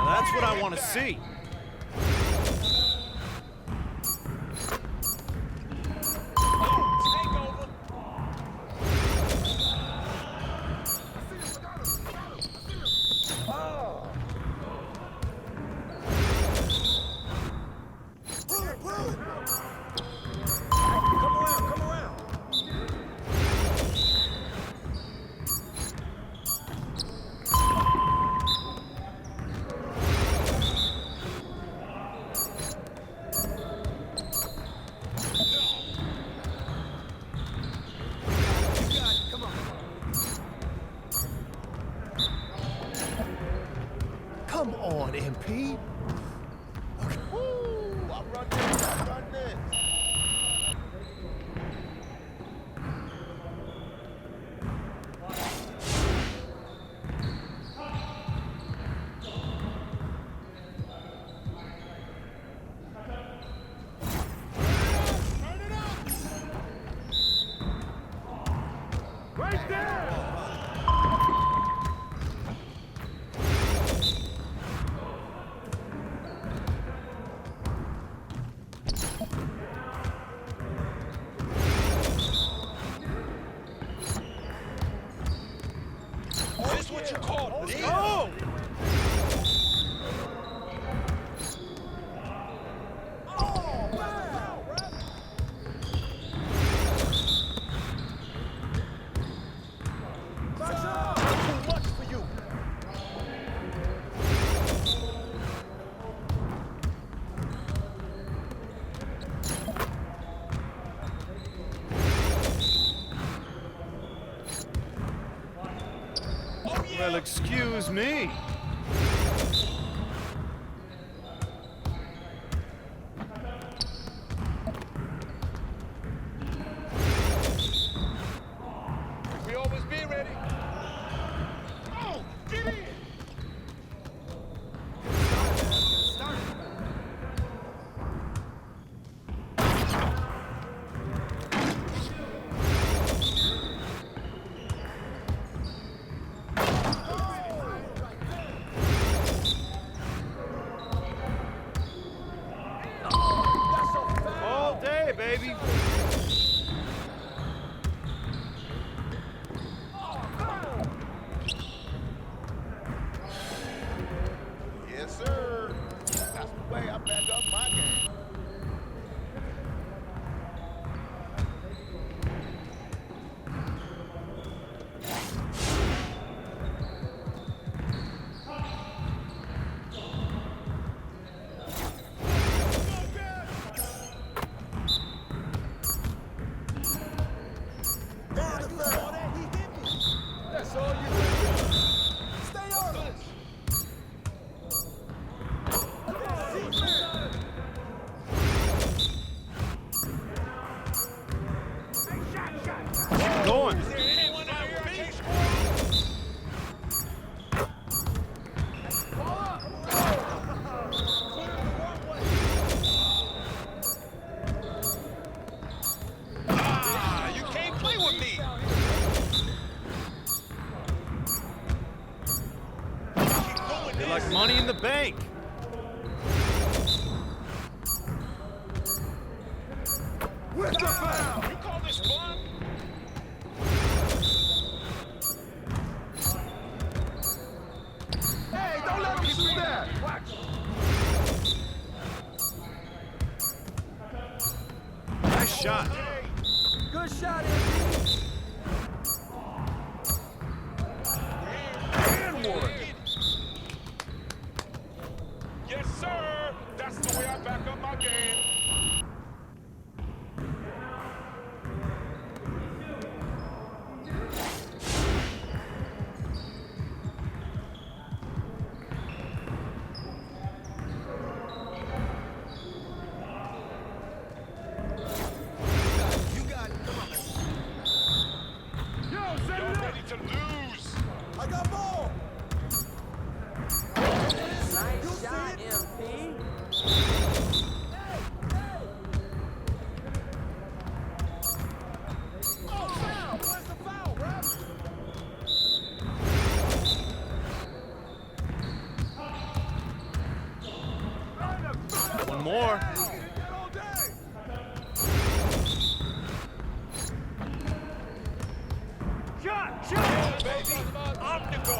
That's what I want to see. Come on, MP. Woo! I'll run this. I'll run this. Right there! Is this what you call it? Let's go! Too much for you. Well, excuse me. We always be ready. Oh, get in. All day, baby. Yes, sir. That's the way I back up my game. That's all you do. Stay on it. Keep going. Is there anyone out here I can't score? Ball up. Clear the wrong way. Ah, you can't play with me. You're like money in the bank. With the foul. You call this fun? Hey, more. Shot, baby. Up to go.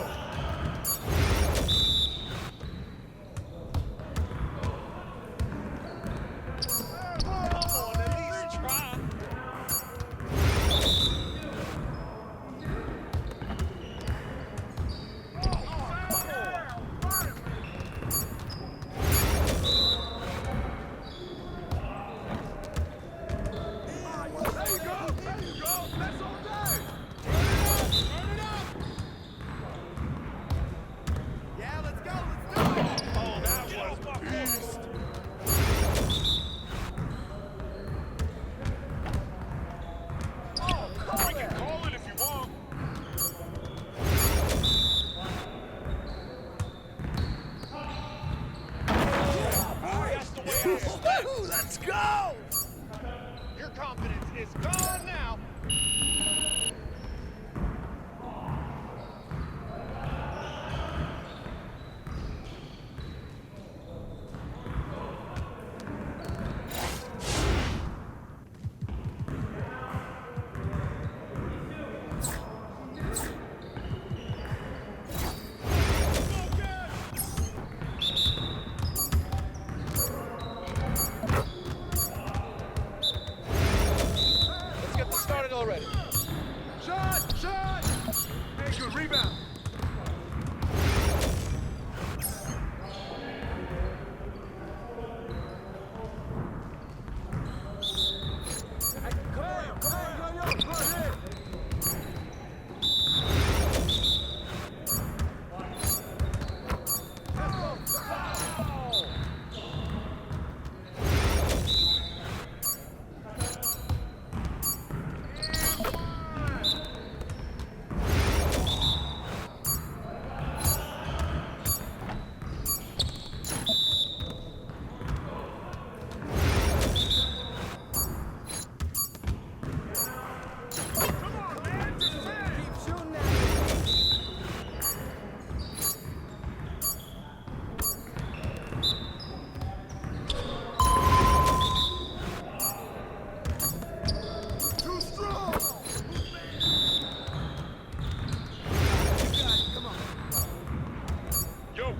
Let's go! Your confidence is gone now. Already. Shot! Hey, good rebound.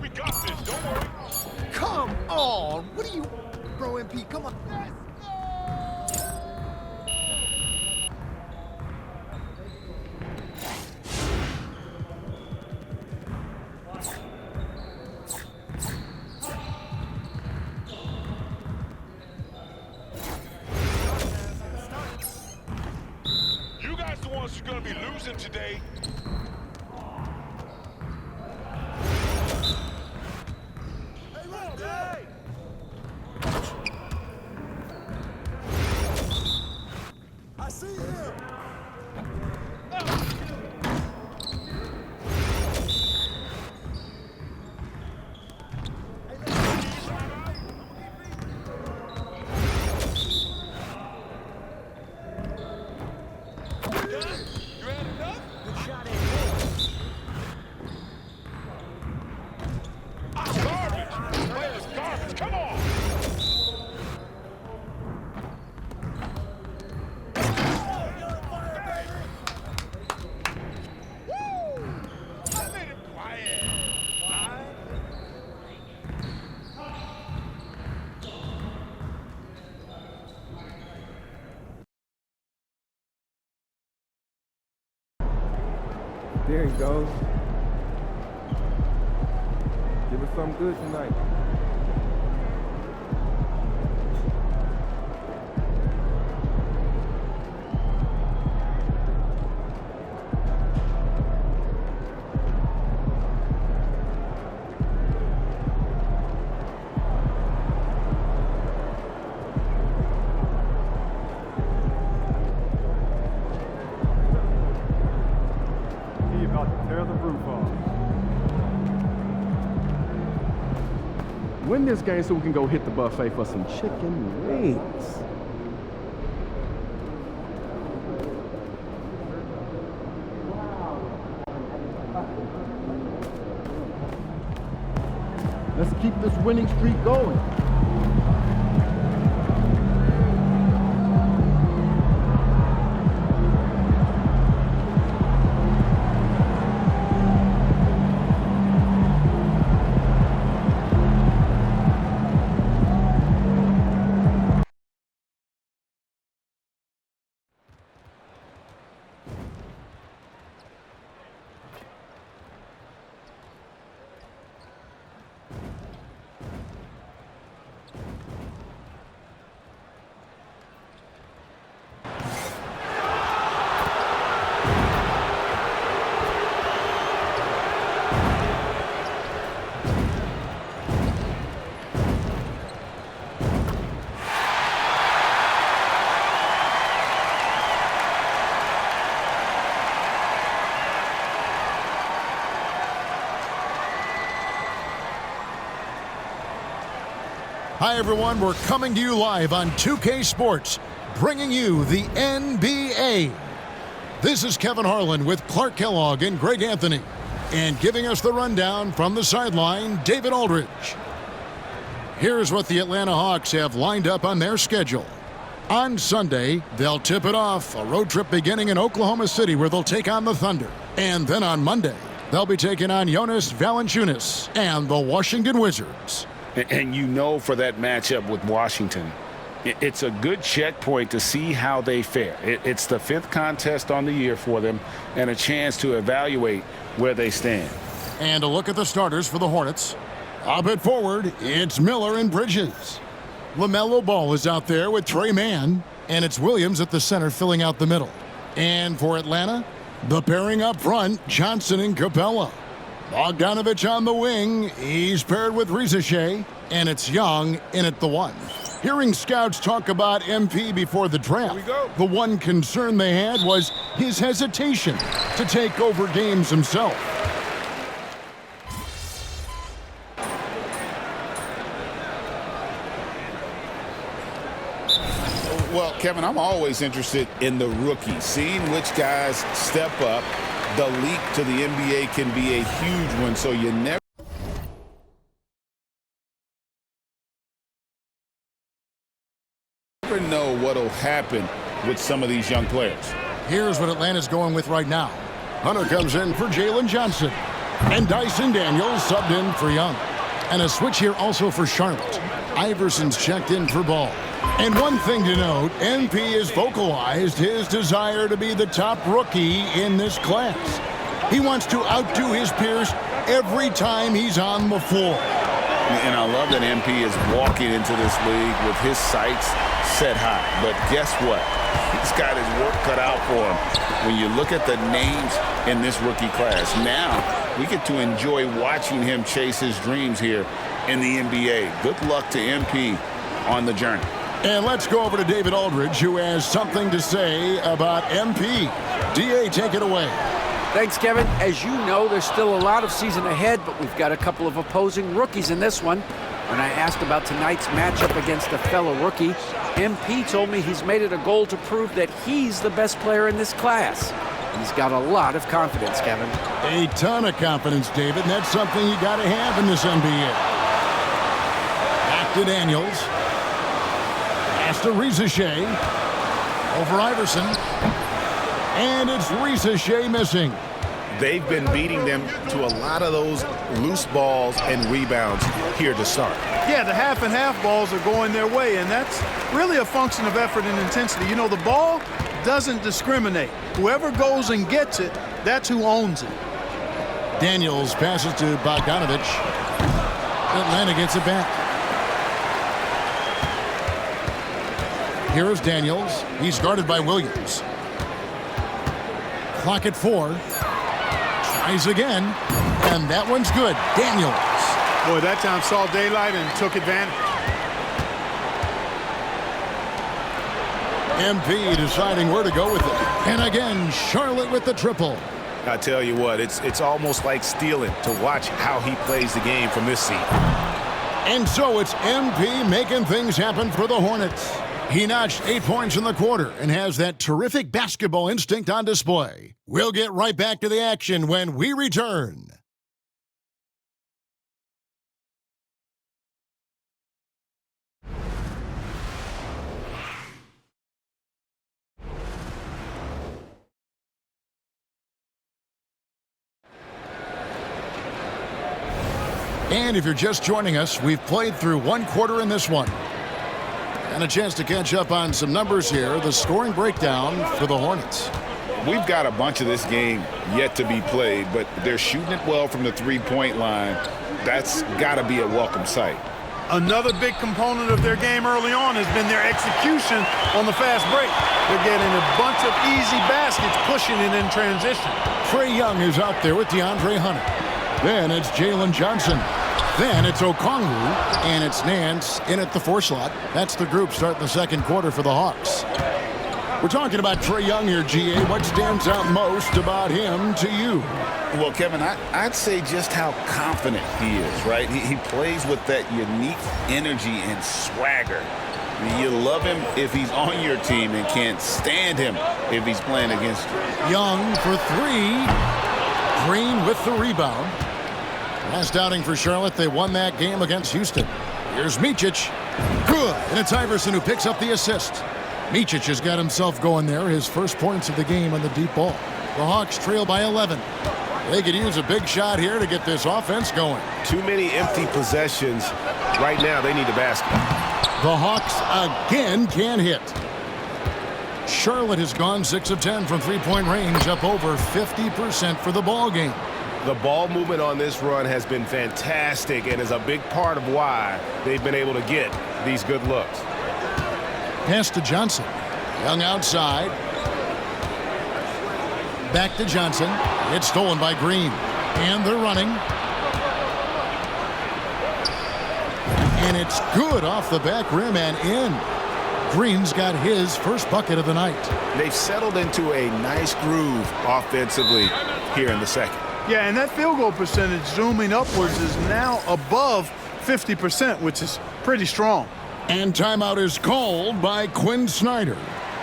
We got this, don't worry. Come on! What are you... Bro, MP, come on. You guys the ones who's gonna be losing today. I see him! Come on! There he goes. Give us something good tonight. He about to tear the roof off. Win this game so we can go hit the buffet for some chicken wings. Let's keep this winning streak going. Hi, everyone. We're coming to you live on 2K Sports, bringing you the NBA. This is Kevin Harlan with Clark Kellogg and Greg Anthony. And giving us the rundown from the sideline, David Aldridge. Here's what the Atlanta Hawks have lined up on their schedule. On Sunday, they'll tip it off, a road trip beginning in Oklahoma City where they'll take on the Thunder. And then on Monday, they'll be taking on Jonas Valanciunas and the Washington Wizards. And you know, for that matchup with Washington, it's a good checkpoint to see how they fare. It's the 5th contest on the year for them and a chance to evaluate where they stand. And a look at the starters for the Hornets. Up at forward, it's Miller and Bridges. LaMelo Ball is out there with Trey Mann, and it's Williams at the center filling out the middle. And for Atlanta, the pairing up front, Johnson and Capella. Bogdanovich on the wing, he's paired with Rizachet, and it's Young in at the 1. Hearing scouts talk about MP before the draft, the one concern they had was his hesitation to take over games himself. Well, Kevin, I'm always interested in the rookies, seeing which guys step up. The leap to the NBA can be a huge one, so you never know what'll happen with some of these young players. Here's what Atlanta's going with right now. Hunter comes in for Jalen Johnson, and Dyson Daniels subbed in for Young. And a switch here also for Charlotte. Iverson's checked in for Ball. And one thing to note, MP has vocalized his desire to be the top rookie in this class. He wants to outdo his peers every time he's on the floor. And I love that MP is walking into this league with his sights set high. But guess what? He's got his work cut out for him. When you look at the names in this rookie class, now we get to enjoy watching him chase his dreams here in the NBA. Good luck to MP on the journey. And let's go over to David Aldridge, who has something to say about MP. DA, take it away. Thanks, Kevin. As you know, there's still a lot of season ahead, but we've got a couple of opposing rookies in this one. When I asked about tonight's matchup against a fellow rookie, MP told me he's made it a goal to prove that he's the best player in this class. He's got a lot of confidence, Kevin. A ton of confidence, David, and that's something you got to have in this NBA. Back to Daniels. Pass to Rizachet. Over Iverson. And it's Rizachet missing. They've been beating them to a lot of those loose balls and rebounds here to start. Yeah, the half and half balls are going their way, and that's really a function of effort and intensity. You know, the ball doesn't discriminate. Whoever goes and gets it, that's who owns it. Daniels passes to Bogdanovich. Atlanta gets it back. Here is Daniels. He's guarded by Williams. Clock at 4. Tries again, and that one's good. Daniels. Boy, that time saw daylight and took advantage. MP deciding where to go with it. And again, Charlotte with the triple. I tell you what, it's almost like stealing to watch how he plays the game from this seat. And so it's MP making things happen for the Hornets. He notched 8 points in the quarter and has that terrific basketball instinct on display. We'll get right back to the action when we return. And if you're just joining us, we've played through 1 quarter in this one. And a chance to catch up on some numbers here. The scoring breakdown for the Hornets. We've got a bunch of this game yet to be played, but they're shooting it well from the three-point line. That's got to be a welcome sight. Another big component of their game early on has been their execution on the fast break. They're getting a bunch of easy baskets, pushing it in transition. Trey Young is out there with DeAndre Hunter. Then it's Jalen Johnson. Then it's Okongwu, and it's Nance in at the 4 slot. That's the group starting the second quarter for the Hawks. We're talking about Trae Young here, GA. What stands out most about him to you? Well, Kevin, I'd say just how confident he is, right? He plays with that unique energy and swagger. You love him if he's on your team and can't stand him if he's playing against you. Young for three. Green with the rebound. Last outing for Charlotte, they won that game against Houston. Here's Micic. Good. And it's Iverson who picks up the assist. Micic has got himself going there, his first points of the game on the deep ball. The Hawks trail by 11. They could use a big shot here to get this offense going. Too many empty possessions. Right now, they need the basket. The Hawks again can't hit. Charlotte has gone 6 of 10 from three-point range, up over 50% for the ball game. The ball movement on this run has been fantastic and is a big part of why they've been able to get these good looks. Pass to Johnson. Young outside. Back to Johnson. It's stolen by Green. And they're running. And it's good off the back rim and in. Green's got his first bucket of the night. They've settled into a nice groove offensively here in the second. Yeah, and that field goal percentage zooming upwards is now above 50%, which is pretty strong. And timeout is called by Quinn Snyder.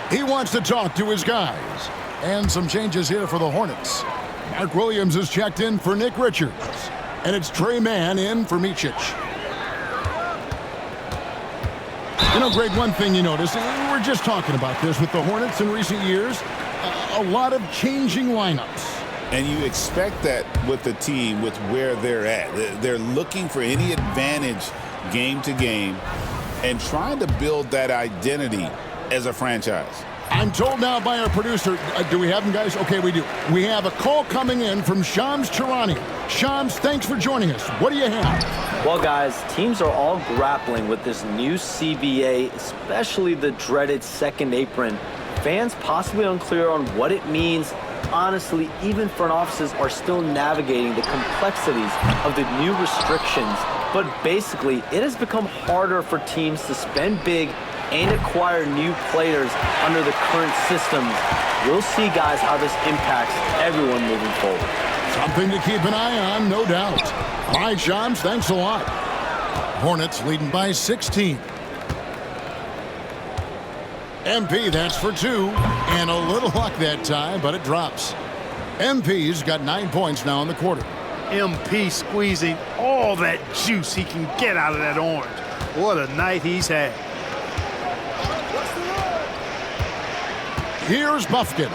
He wants to talk to his guys. And some changes here for the Hornets. Mark Williams is checked in for Nick Richards. And it's Trae Mann in for Micic. You know, Greg, one thing you notice, we're just talking about this with the Hornets in recent years, a lot of changing lineups. And you expect that with the team, with where they're at. They're looking for any advantage game to game and trying to build that identity as a franchise. I'm told now by our producer, do we have him, guys? Okay, we do. We have a call coming in from Shams Charania. Shams, thanks for joining us. What do you have? Well, guys, teams are all grappling with this new CBA, especially the dreaded second apron. Fans possibly unclear on what it means. Honestly, even front offices are still navigating the complexities of the new restrictions. But basically, it has become harder for teams to spend big and acquire new players under the current systems. We'll see, guys, how this impacts everyone moving forward. Something to keep an eye on, no doubt. All right, Shams, thanks a lot. Hornets leading by 16. MP, that's for 2. And a little luck that time, but it drops. MP's got 9 points now in the quarter. MP squeezing all that juice he can get out of that orange. What a night he's had. Here's Buffkin.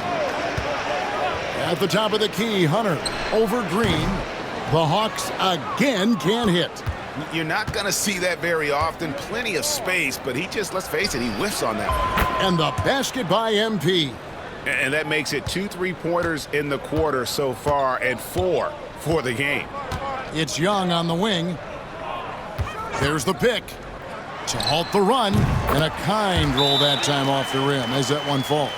At the top of the key, Hunter over Green. The Hawks again can't hit. You're not going to see that very often. Plenty of space, but he just, let's face it, he whiffs on that one. And the basket by MP. And that makes it 2 3-pointers in the quarter so far and 4 for the game. It's Young on the wing. There's the pick to halt the run. And a kind roll that time off the rim as that one falls.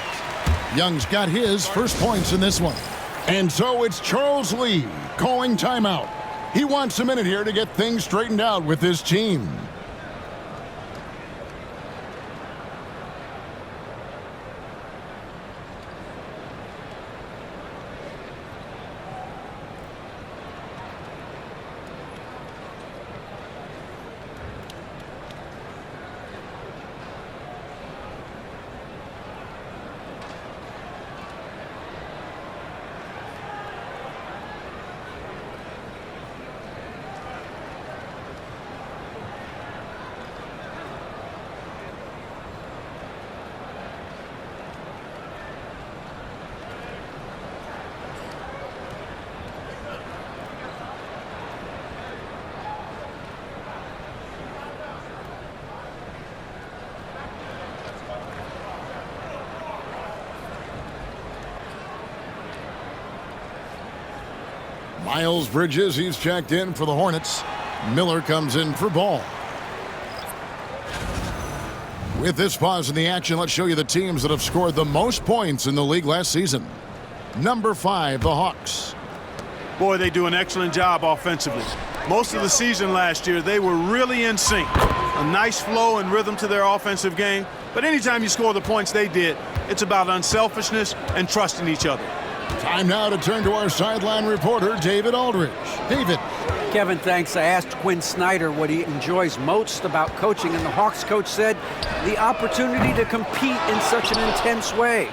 Young's got his first points in this one. And so it's Charles Lee calling timeout. He wants a minute here to get things straightened out with his team. Miles Bridges, he's checked in for the Hornets. Miller comes in for Ball. With this pause in the action, let's show you the teams that have scored the most points in the league last season. Number 5, the Hawks. Boy, they do an excellent job offensively. Most of the season last year, they were really in sync. A nice flow and rhythm to their offensive game. But anytime you score the points they did, It's about unselfishness and trusting each other. Time now to turn to our sideline reporter, David Aldridge. David. Kevin, thanks. I asked Quinn Snyder what he enjoys most about coaching, and the Hawks coach said the opportunity to compete in such an intense way.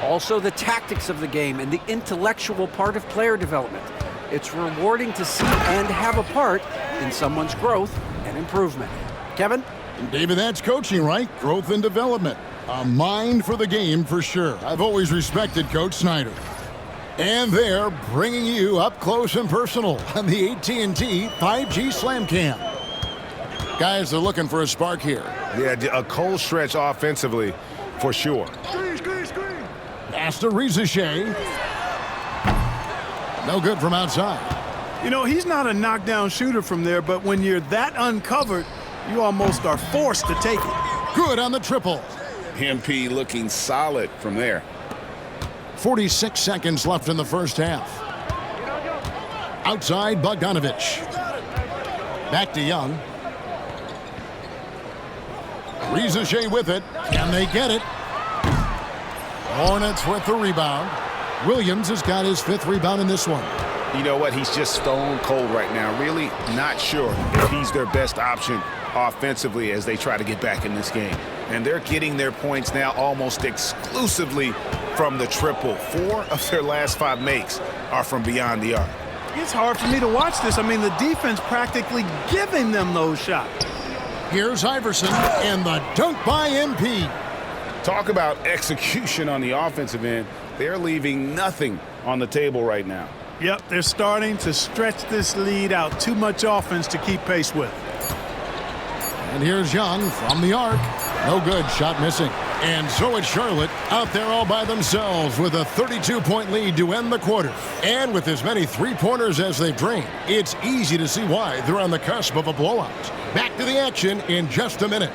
Also, the tactics of the game and the intellectual part of player development. It's rewarding to see and have a part in someone's growth and improvement. Kevin? David, that's coaching, right? Growth and development. A mind for the game for sure. I've always respected Coach Snyder. And they're bringing you up close and personal on the AT&T 5G Slam Cam. Guys, they're looking for a spark here. Yeah, a cold stretch offensively for sure. Pass to Rizachet. No good from outside. You know, he's not a knockdown shooter from there, but when you're that uncovered, you almost are forced to take it. Good on the triple. MP looking solid from there. 46 seconds left in the first half. Outside Bogdanovich. Back to Young. Rizachet with it. Can they get it? Hornets with the rebound. Williams has got his 5th rebound in this one. You know what? He's just stone cold right now. Really not sure if he's their best option offensively as they try to get back in this game. And they're getting their points now almost exclusively from the triple. 4 of their last 5 makes are from beyond the arc. It's hard for me to watch this. I mean, the defense practically giving them those shots. Here's Iverson and the dunk by MP. Talk about execution on the offensive end. They're leaving nothing on the table right now. Yep, they're starting to stretch this lead out. Too much offense to keep pace with. And here's Young from the arc. No good, shot missing. And so it's Charlotte out there all by themselves with a 32-point lead to end the quarter. And with as many three-pointers as they've drained, it's easy to see why they're on the cusp of a blowout. Back to the action in just a minute.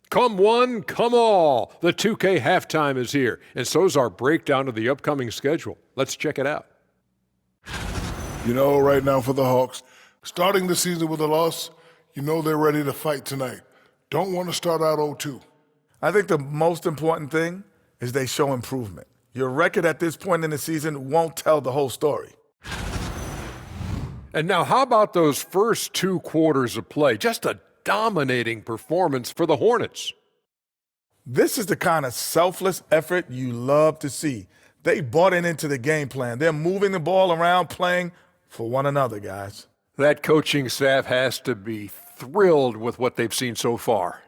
Come one, come all. The 2K halftime is here, and so's our breakdown of the upcoming schedule. Let's check it out. You know, right now for the Hawks, starting the season with a loss, you know they're ready to fight tonight. Don't want to start out 0-2. I think the most important thing is they show improvement. Your record at this point in the season won't tell the whole story. And now how about those first 2 quarters of play? Just a dominating performance for the Hornets. This is the kind of selfless effort you love to see. They bought into the game plan. They're moving the ball around, playing for one another, guys. That coaching staff has to be thrilled with what they've seen so far.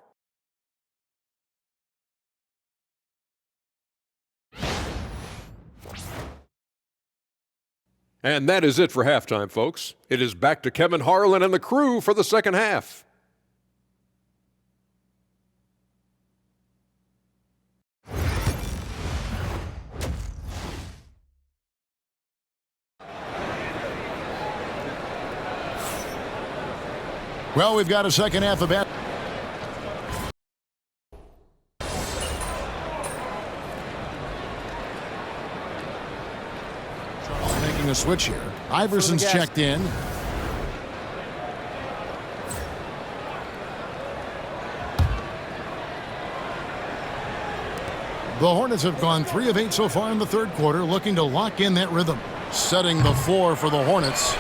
And that is it for halftime, folks. It is back to Kevin Harlan and the crew for the second half. Well, we've got a second half of that. Making a switch here. Iverson's checked in. The Hornets have gone 3 of 8 so far in the third quarter, looking to lock in that rhythm. Setting the floor for the Hornets.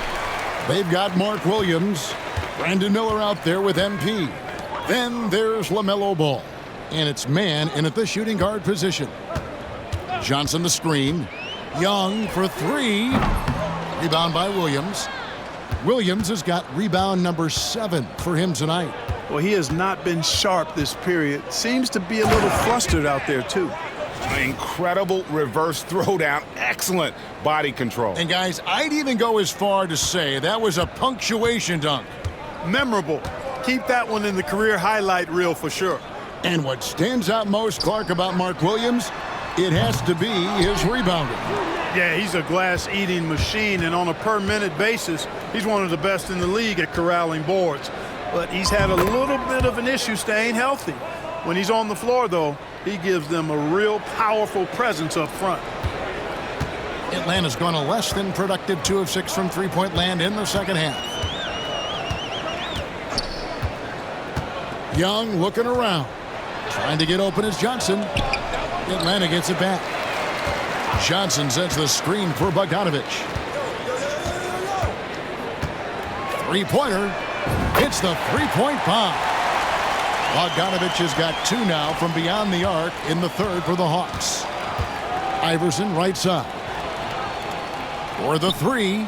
They've got Mark Williams. Brandon Miller out there with MP. Then there's LaMelo Ball. And it's man in at the shooting guard position. Johnson the screen. Young for 3. Rebound by Williams. Williams has got rebound number 7 for him tonight. Well, he has not been sharp this period. Seems to be a little flustered out there, too. Incredible reverse throwdown. Excellent body control. And, guys, I'd even go as far to say that was a punctuation dunk. Memorable. Keep that one in the career highlight reel for sure. And what stands out most, Clark, about Mark Williams, it has to be his rebounding. Yeah, he's a glass-eating machine, and on a per-minute basis, he's one of the best in the league at corralling boards. But he's had a little bit of an issue staying healthy. When he's on the floor, though, he gives them a real powerful presence up front. Atlanta's gone a less than productive 2 of 6 from three-point land in the second half. Young looking around. Trying to get open is Johnson. Atlanta gets it back. Johnson sets the screen for Bogdanovich. Three-pointer. Hits the three-point bomb. Bogdanovich has got 2 now from beyond the arc in the third for the Hawks. Iverson right side. For the 3.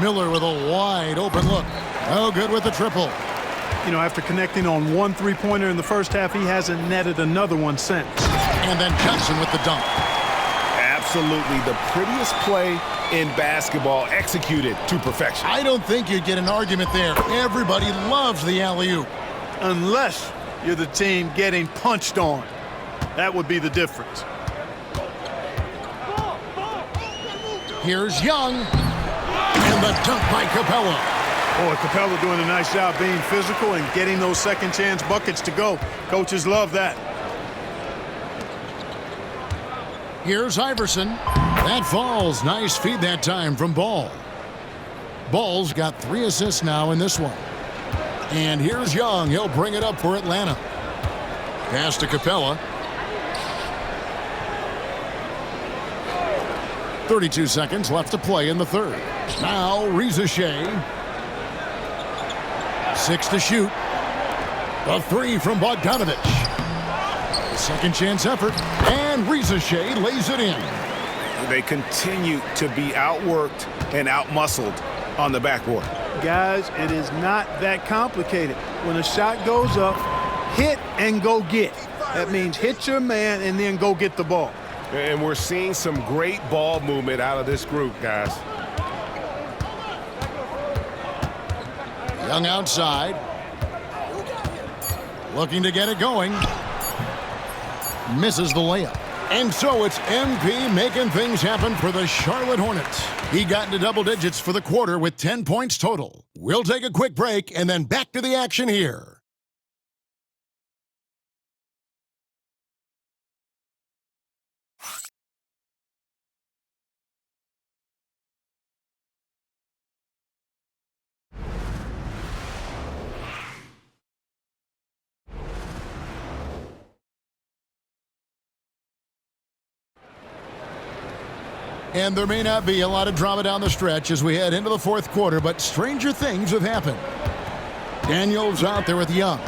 Miller with a wide open look. No good with the triple. You know, after connecting on 1 3-pointer in the first half, he hasn't netted another one since. And then Johnson with the dunk. Absolutely the prettiest play in basketball, executed to perfection. I don't think you'd get an argument there. Everybody loves the alley-oop. Unless you're the team getting punched on. That would be the difference. Here's Young. And the dunk by Capella. Boy, Capella doing a nice job being physical and getting those second chance buckets to go. Coaches love that. Here's Iverson. That falls. Nice feed that time from Ball. Ball's got 3 assists now in this one. And here's Young. He'll bring it up for Atlanta. Pass to Capella. 32 seconds left to play in the third. Now Reza Shea. 6 to shoot. The 3 from Bogdanovich. Second chance effort, and Reza Shea lays it in. They continue to be outworked and outmuscled on the backboard. Guys, it is not that complicated. When a shot goes up, hit and go get. That means hit your man and then go get the ball. And we're seeing some great ball movement out of this group, guys. Young outside. Looking to get it going. Misses the layup. And so it's MP making things happen for the Charlotte Hornets. He got into double digits for the quarter with 10 points total. We'll take a quick break and then back to the action here. And there may not be a lot of drama down the stretch as we head into the fourth quarter, but stranger things have happened. Daniels out there with Young.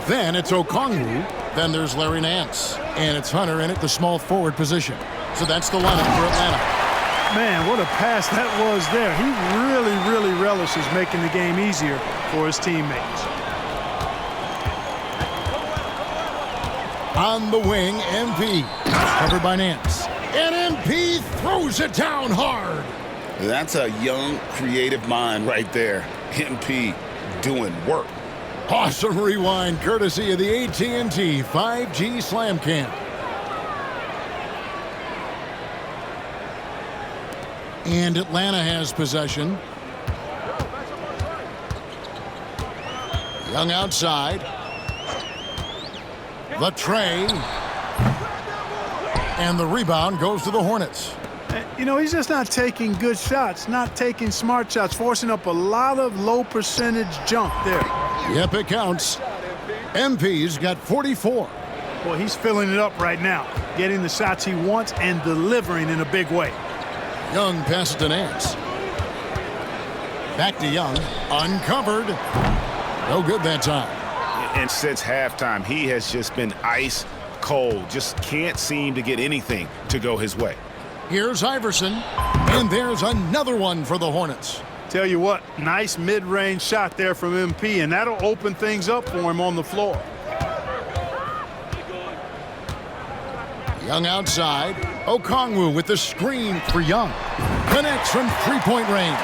Then it's Okongwu. Then there's Larry Nance. And it's Hunter in at the small forward position. So that's the lineup for Atlanta. Man, what a pass that was there. He really relishes making the game easier for his teammates. On the wing, MP. Covered by Nance. And MP throws it down hard. That's a young, creative mind right there. MP doing work. Awesome rewind, courtesy of the AT&T 5G Slam Cam. And Atlanta has possession. Young outside. The tray. And the rebound goes to the Hornets. You know, he's just not taking good shots, not taking smart shots, forcing up a lot of low percentage jump there. Yep, it counts. MP's got 44. Boy, he's filling it up right now, getting the shots he wants and delivering in a big way. Young passes to Nance. Back to Young. Uncovered. No good that time. And since halftime, he has just been ice cold. Just can't seem to get anything to go his way. Here's Iverson. And there's another one for the Hornets. Tell you what, nice mid-range shot there from MP, and that'll open things up for him on the floor. Young outside. Okongwu with the screen for Young. Connects from three-point range.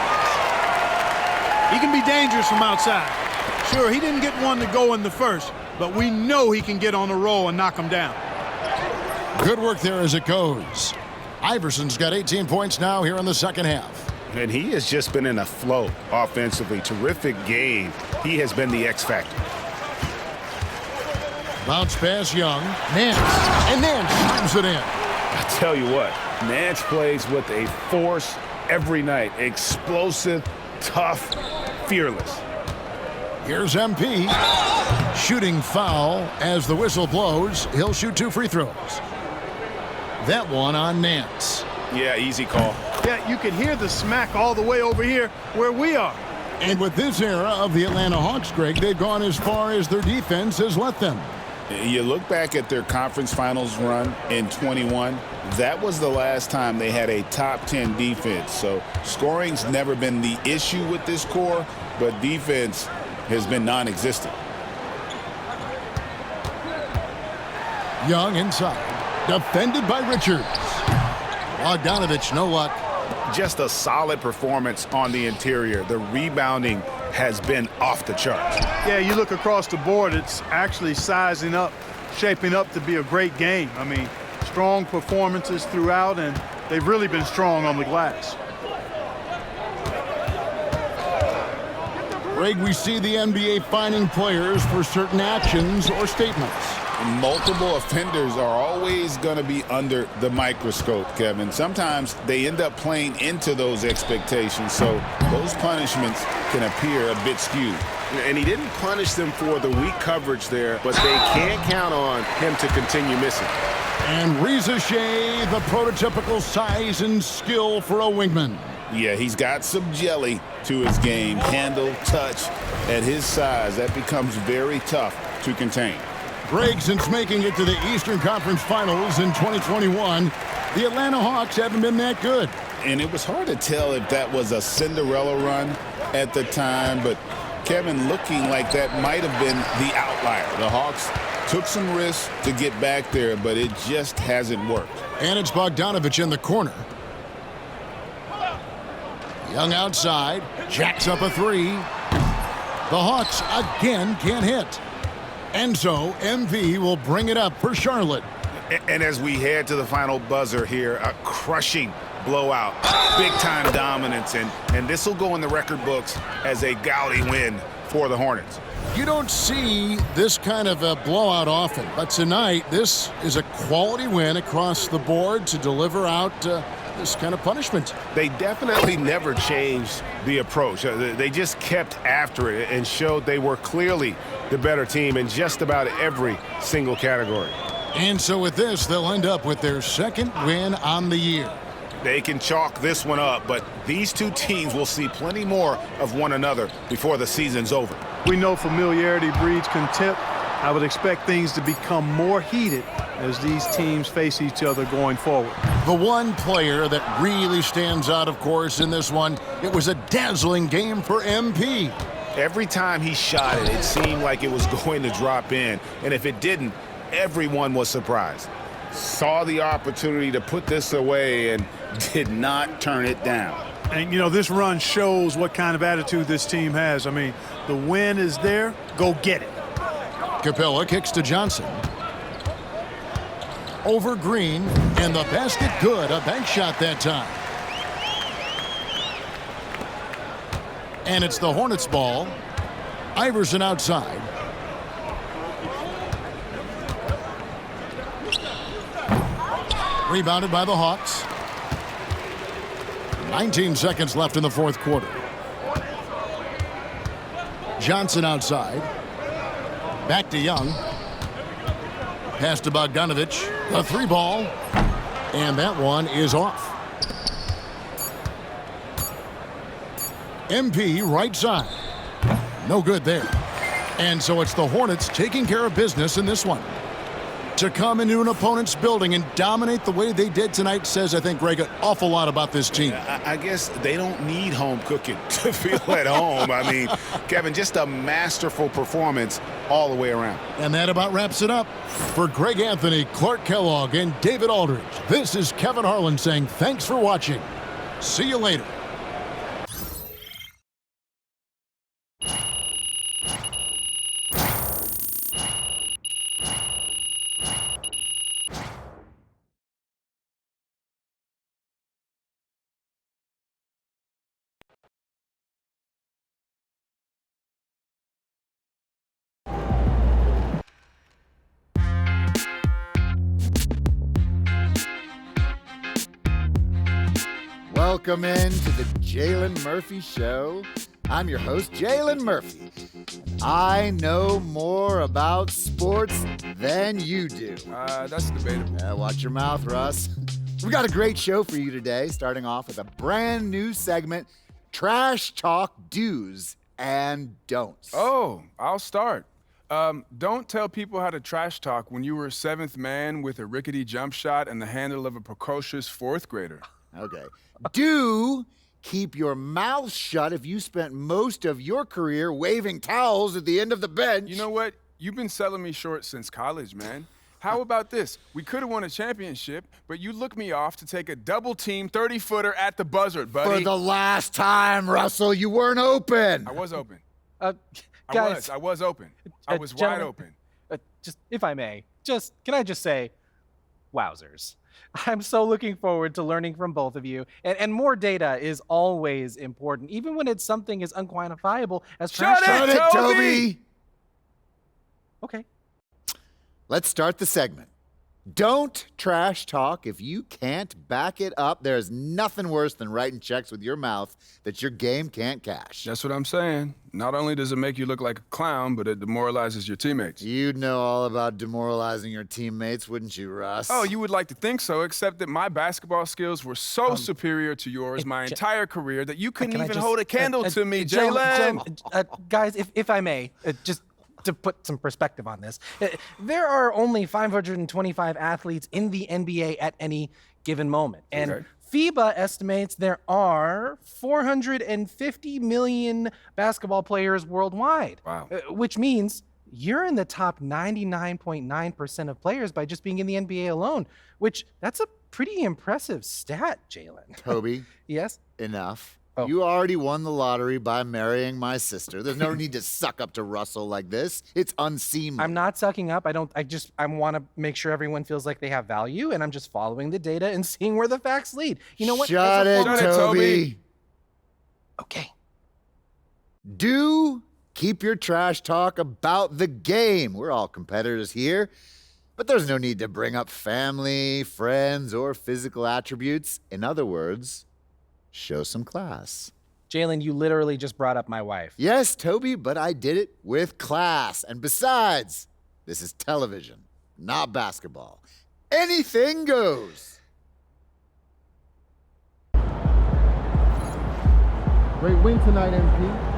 He can be dangerous from outside. Sure, he didn't get one to go in the first, but we know he can get on the roll and knock him down. Good work there as it goes. Iverson's got 18 points now here in the second half. And he has just been in a flow offensively. Terrific game. He has been the X factor. Bounce pass Young. Nance. And Nance slams it in. I tell you what, Nance plays with a force every night. Explosive, tough, fearless. Here's MP. Shooting foul as the whistle blows. He'll shoot 2 free throws. That one on Nance. Yeah, easy call. Yeah, you can hear the smack all the way over here where we are. And with this era of the Atlanta Hawks, Greg, they've gone as far as their defense has let them. You look back at their conference finals run in 21, that was the last time they had a top 10 defense. So scoring's never been the issue with this core, but defense has been non-existent. Young inside. Defended by Richards. Bogdanovich, no luck. Just a solid performance on the interior. The rebounding has been off the charts. Yeah, you look across the board, it's actually sizing up, shaping up to be a great game. I mean, strong performances throughout, and they've really been strong on the glass. Greg, we see the NBA fining players for certain actions or statements. Multiple offenders are always going to be under the microscope, Kevin. Sometimes they end up playing into those expectations, so those punishments can appear a bit skewed. And he didn't punish them for the weak coverage there, but they can't count on him to continue missing. And Reza Shea, the prototypical size and skill for a wingman. Yeah, he's got some jelly to his game. Handle, touch. At his size, that becomes very tough to contain. Greg, since making it to the Eastern Conference Finals in 2021, the Atlanta Hawks haven't been that good. And it was hard to tell if that was a Cinderella run at the time, but Kevin, looking like that might have been the outlier. The Hawks took some risks to get back there, but it just hasn't worked. And it's Bogdanovich in the corner. Young outside, jacks up a 3. The Hawks again can't hit. And so MV will bring it up for Charlotte. And as we head to the final buzzer here, a crushing blowout, big-time dominance, and this will go in the record books as a gaudy win for the Hornets. You don't see this kind of a blowout often, but tonight this is a quality win across the board to deliver out this kind of punishment. They definitely never changed the approach. They just kept after it and showed they were clearly the better team in just about every single category. And so with this, they'll end up with their second win on the year. They can chalk this one up, but these two teams will see plenty more of one another before the season's over. We know familiarity breeds contempt. I would expect things to become more heated as these teams face each other going forward. The one player that really stands out, of course, in this one, it was a dazzling game for MP. Every time he shot it, it seemed like it was going to drop in, and if it didn't, everyone was surprised. Saw the opportunity to put this away and did not turn it down. And, you know, this run shows what kind of attitude this team has. I mean, the win is there. Go get it. Capella kicks to Johnson. Over Green, and the basket good. A bank shot that time. And it's the Hornets' ball. Iverson outside. Rebounded by the Hawks. 19 seconds left in the fourth quarter. Johnson outside. Back to Young. Pass to Bogdanovich. A 3-ball. And that one is off. MP right side. No good there. And so it's the Hornets taking care of business in this one. To come into an opponent's building and dominate the way they did tonight says, I think, Greg, an awful lot about this team. I guess they don't need home cooking to feel at home. I mean, Kevin, just a masterful performance all the way around. And that about wraps it up. For Greg Anthony, Clark Kellogg, and David Aldridge, this is Kevin Harlan saying thanks for watching. See you later. Welcome in to the Jalen Murphy Show. I'm your host, Jalen Murphy. I know more about sports than you do. That's debatable. Watch your mouth, Russ. We got a great show for you today, starting off with a brand new segment, Trash Talk Do's and Don'ts. Oh, I'll start. Don't tell people how to trash talk when you were a seventh man with a rickety jump shot and the handle of a precocious fourth grader. Okay. Do keep your mouth shut if you spent most of your career waving towels at the end of the bench. You know what? You've been selling me short since college, man. How about this? We could have won a championship, but you looked me off to take a double-team 30-footer at the buzzer, buddy. For the last time, Russell, you weren't open. I was open. Guys. I was open. I was wide open. Just, if I may, can I just say, wowzers. I'm so looking forward to learning from both of you. And more data is always important, even when it's something as unquantifiable as trash talk. Shut it, Toby! Okay. Let's start the segment. Don't trash talk if you can't back it up. There's nothing worse than writing checks with your mouth that your game can't cash. That's what I'm saying. Not only does it make you look like a clown, but it demoralizes your teammates. You'd know all about demoralizing your teammates, wouldn't you, Russ? Oh, you would like to think so, except that my basketball skills were so superior to yours my entire career that you couldn't even hold a candle to me, Jalen. Guys, if I may, just to put some perspective on this, there are only 525 athletes in the NBA at any given moment. And FIBA estimates there are 450 million basketball players worldwide. Wow. Which means you're in the top 99.9% of players by just being in the NBA alone, that's a pretty impressive stat, Jalen. Toby. Yes? Enough. Oh. You already won the lottery by marrying my sister. There's no need to suck up to Russell like this. It's unseemly. I'm not sucking up. I want to make sure everyone feels like they have value, and I'm just following the data and seeing where the facts lead. You know what? Shut it, Toby. Okay. Do keep your trash talk about the game. We're all competitors here, but there's no need to bring up family, friends, or physical attributes. In other words, show some class. Jalen, you literally just brought up my wife. Yes, Toby, but I did it with class. And besides, this is television, not basketball. Anything goes. Great win tonight, MP.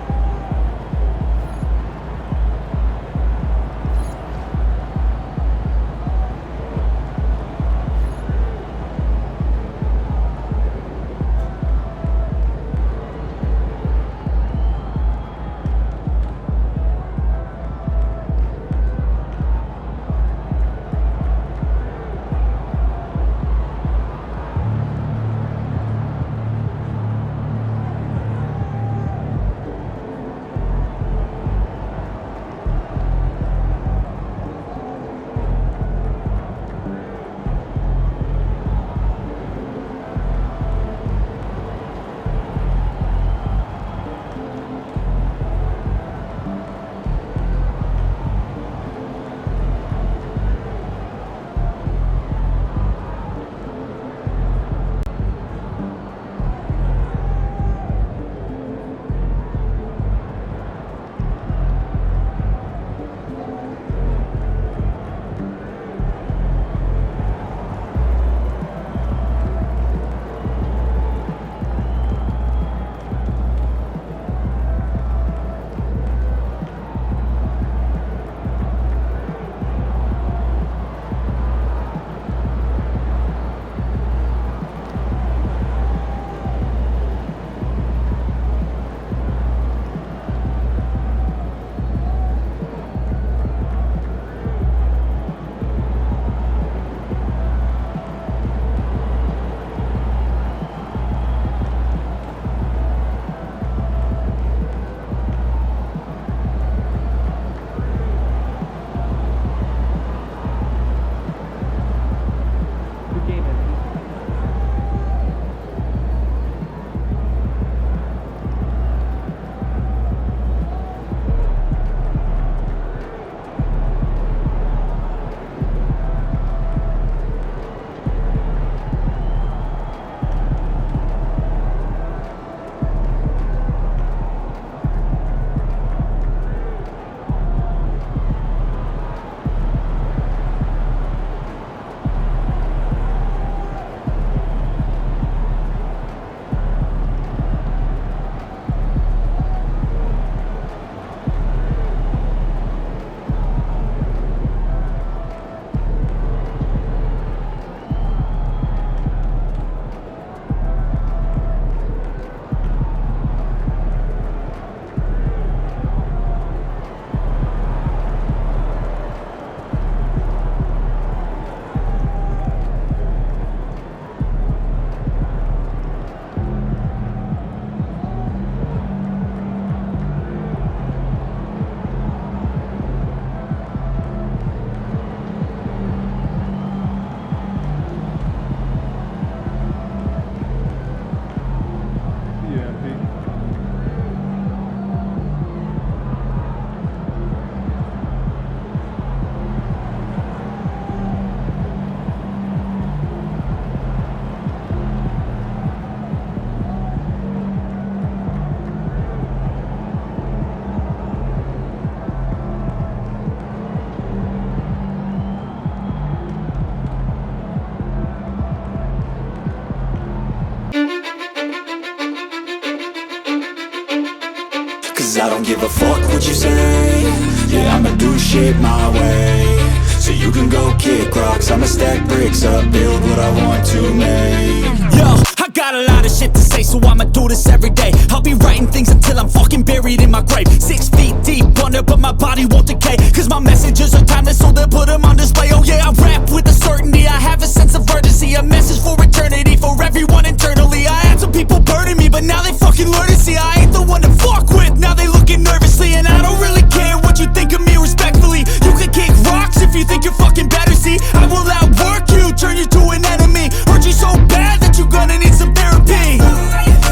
Cause I don't give a fuck what you say. Yeah, I'ma do shit my way. So you can go kick rocks, I'ma stack bricks up, build what I want to make. Yo, I got a lot of shit to say, so I'ma do this every day. I'll be writing things until I'm fucking buried in my grave. 6 feet deep under, but my body won't decay. Cause my messages are timeless, so they'll put them on display. Oh yeah, I rap with a certainty, I have a sense of urgency. A message for eternity, for everyone internally. I had some people burning me, but now they fucking learn to see I ain't the one to fuck with, now they looking nervously. And I don't really care what you think of me respectfully. You can kick rocks if you think you're fucking better, see. I will outwork you, turn you to an enemy. Hurt you so bad that you're gonna need some therapy.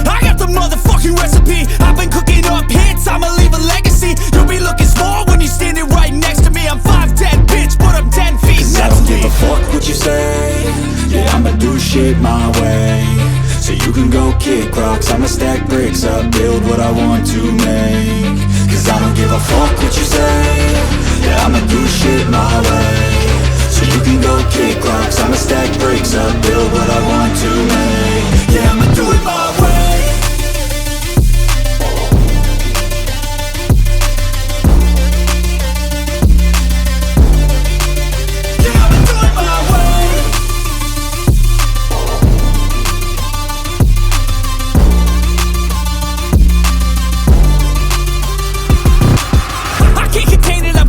I got the motherfucking recipe. I've been cooking up hits, I'ma leave a legacy. You'll be looking small when you're standing right next to me. I'm 5'10", bitch, but I'm 10 feet. Cause I don't give a fuck what you say. Yeah, I'ma do shit my way. So you can go kick rocks, I'ma stack bricks up, build what I want to make. Cause I don't give a fuck what you say. Yeah, I'ma do shit my way. So you can go kick rocks, I'ma stack bricks up, build what I want to make. Yeah, I'ma do it my way.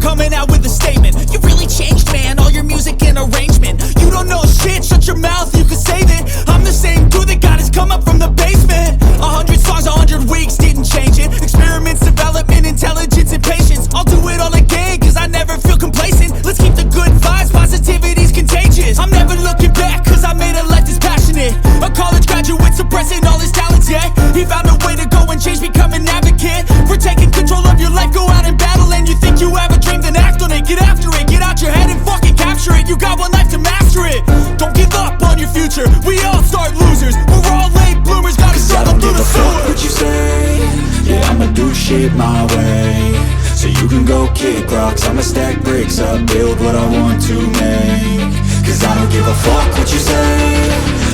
Coming out with a statement. You really changed, man, all your music and arrangement. You don't know shit, shut your mouth, you can save it. I'm the same dude that got his come up from the basement. 100 songs, 100 weeks, didn't change it. Experiments, development, intelligence, and patience. I'll do it all again, cause I never feel complacent. Let's keep the good vibes, positivity's contagious. I'm never looking back, cause I made a life that's passionate. A college graduate suppressing all his talents, yeah. He found a way to go and change, become an advocate. For taking control of your life, go out and battle. And you think you have a dream, then act on it. Get after it, get out your head and fucking capture it. You got one life to master it. Don't give up on your future, we all start losers. We're all late bloomers, gotta struggle through the sewer. What you say? Yeah, I'ma do shit my way. So you can go kick rocks, I'ma stack bricks up, build what I want to make. Cause I don't give a fuck what you say.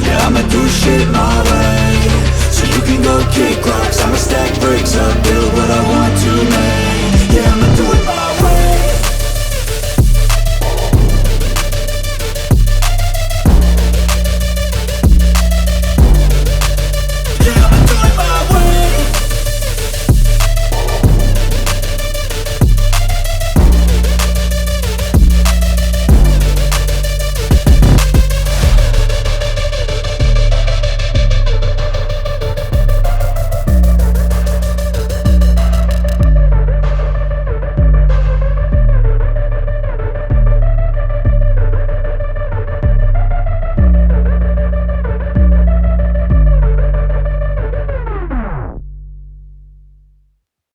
Yeah, I'ma do shit my way. So you can go kick rocks,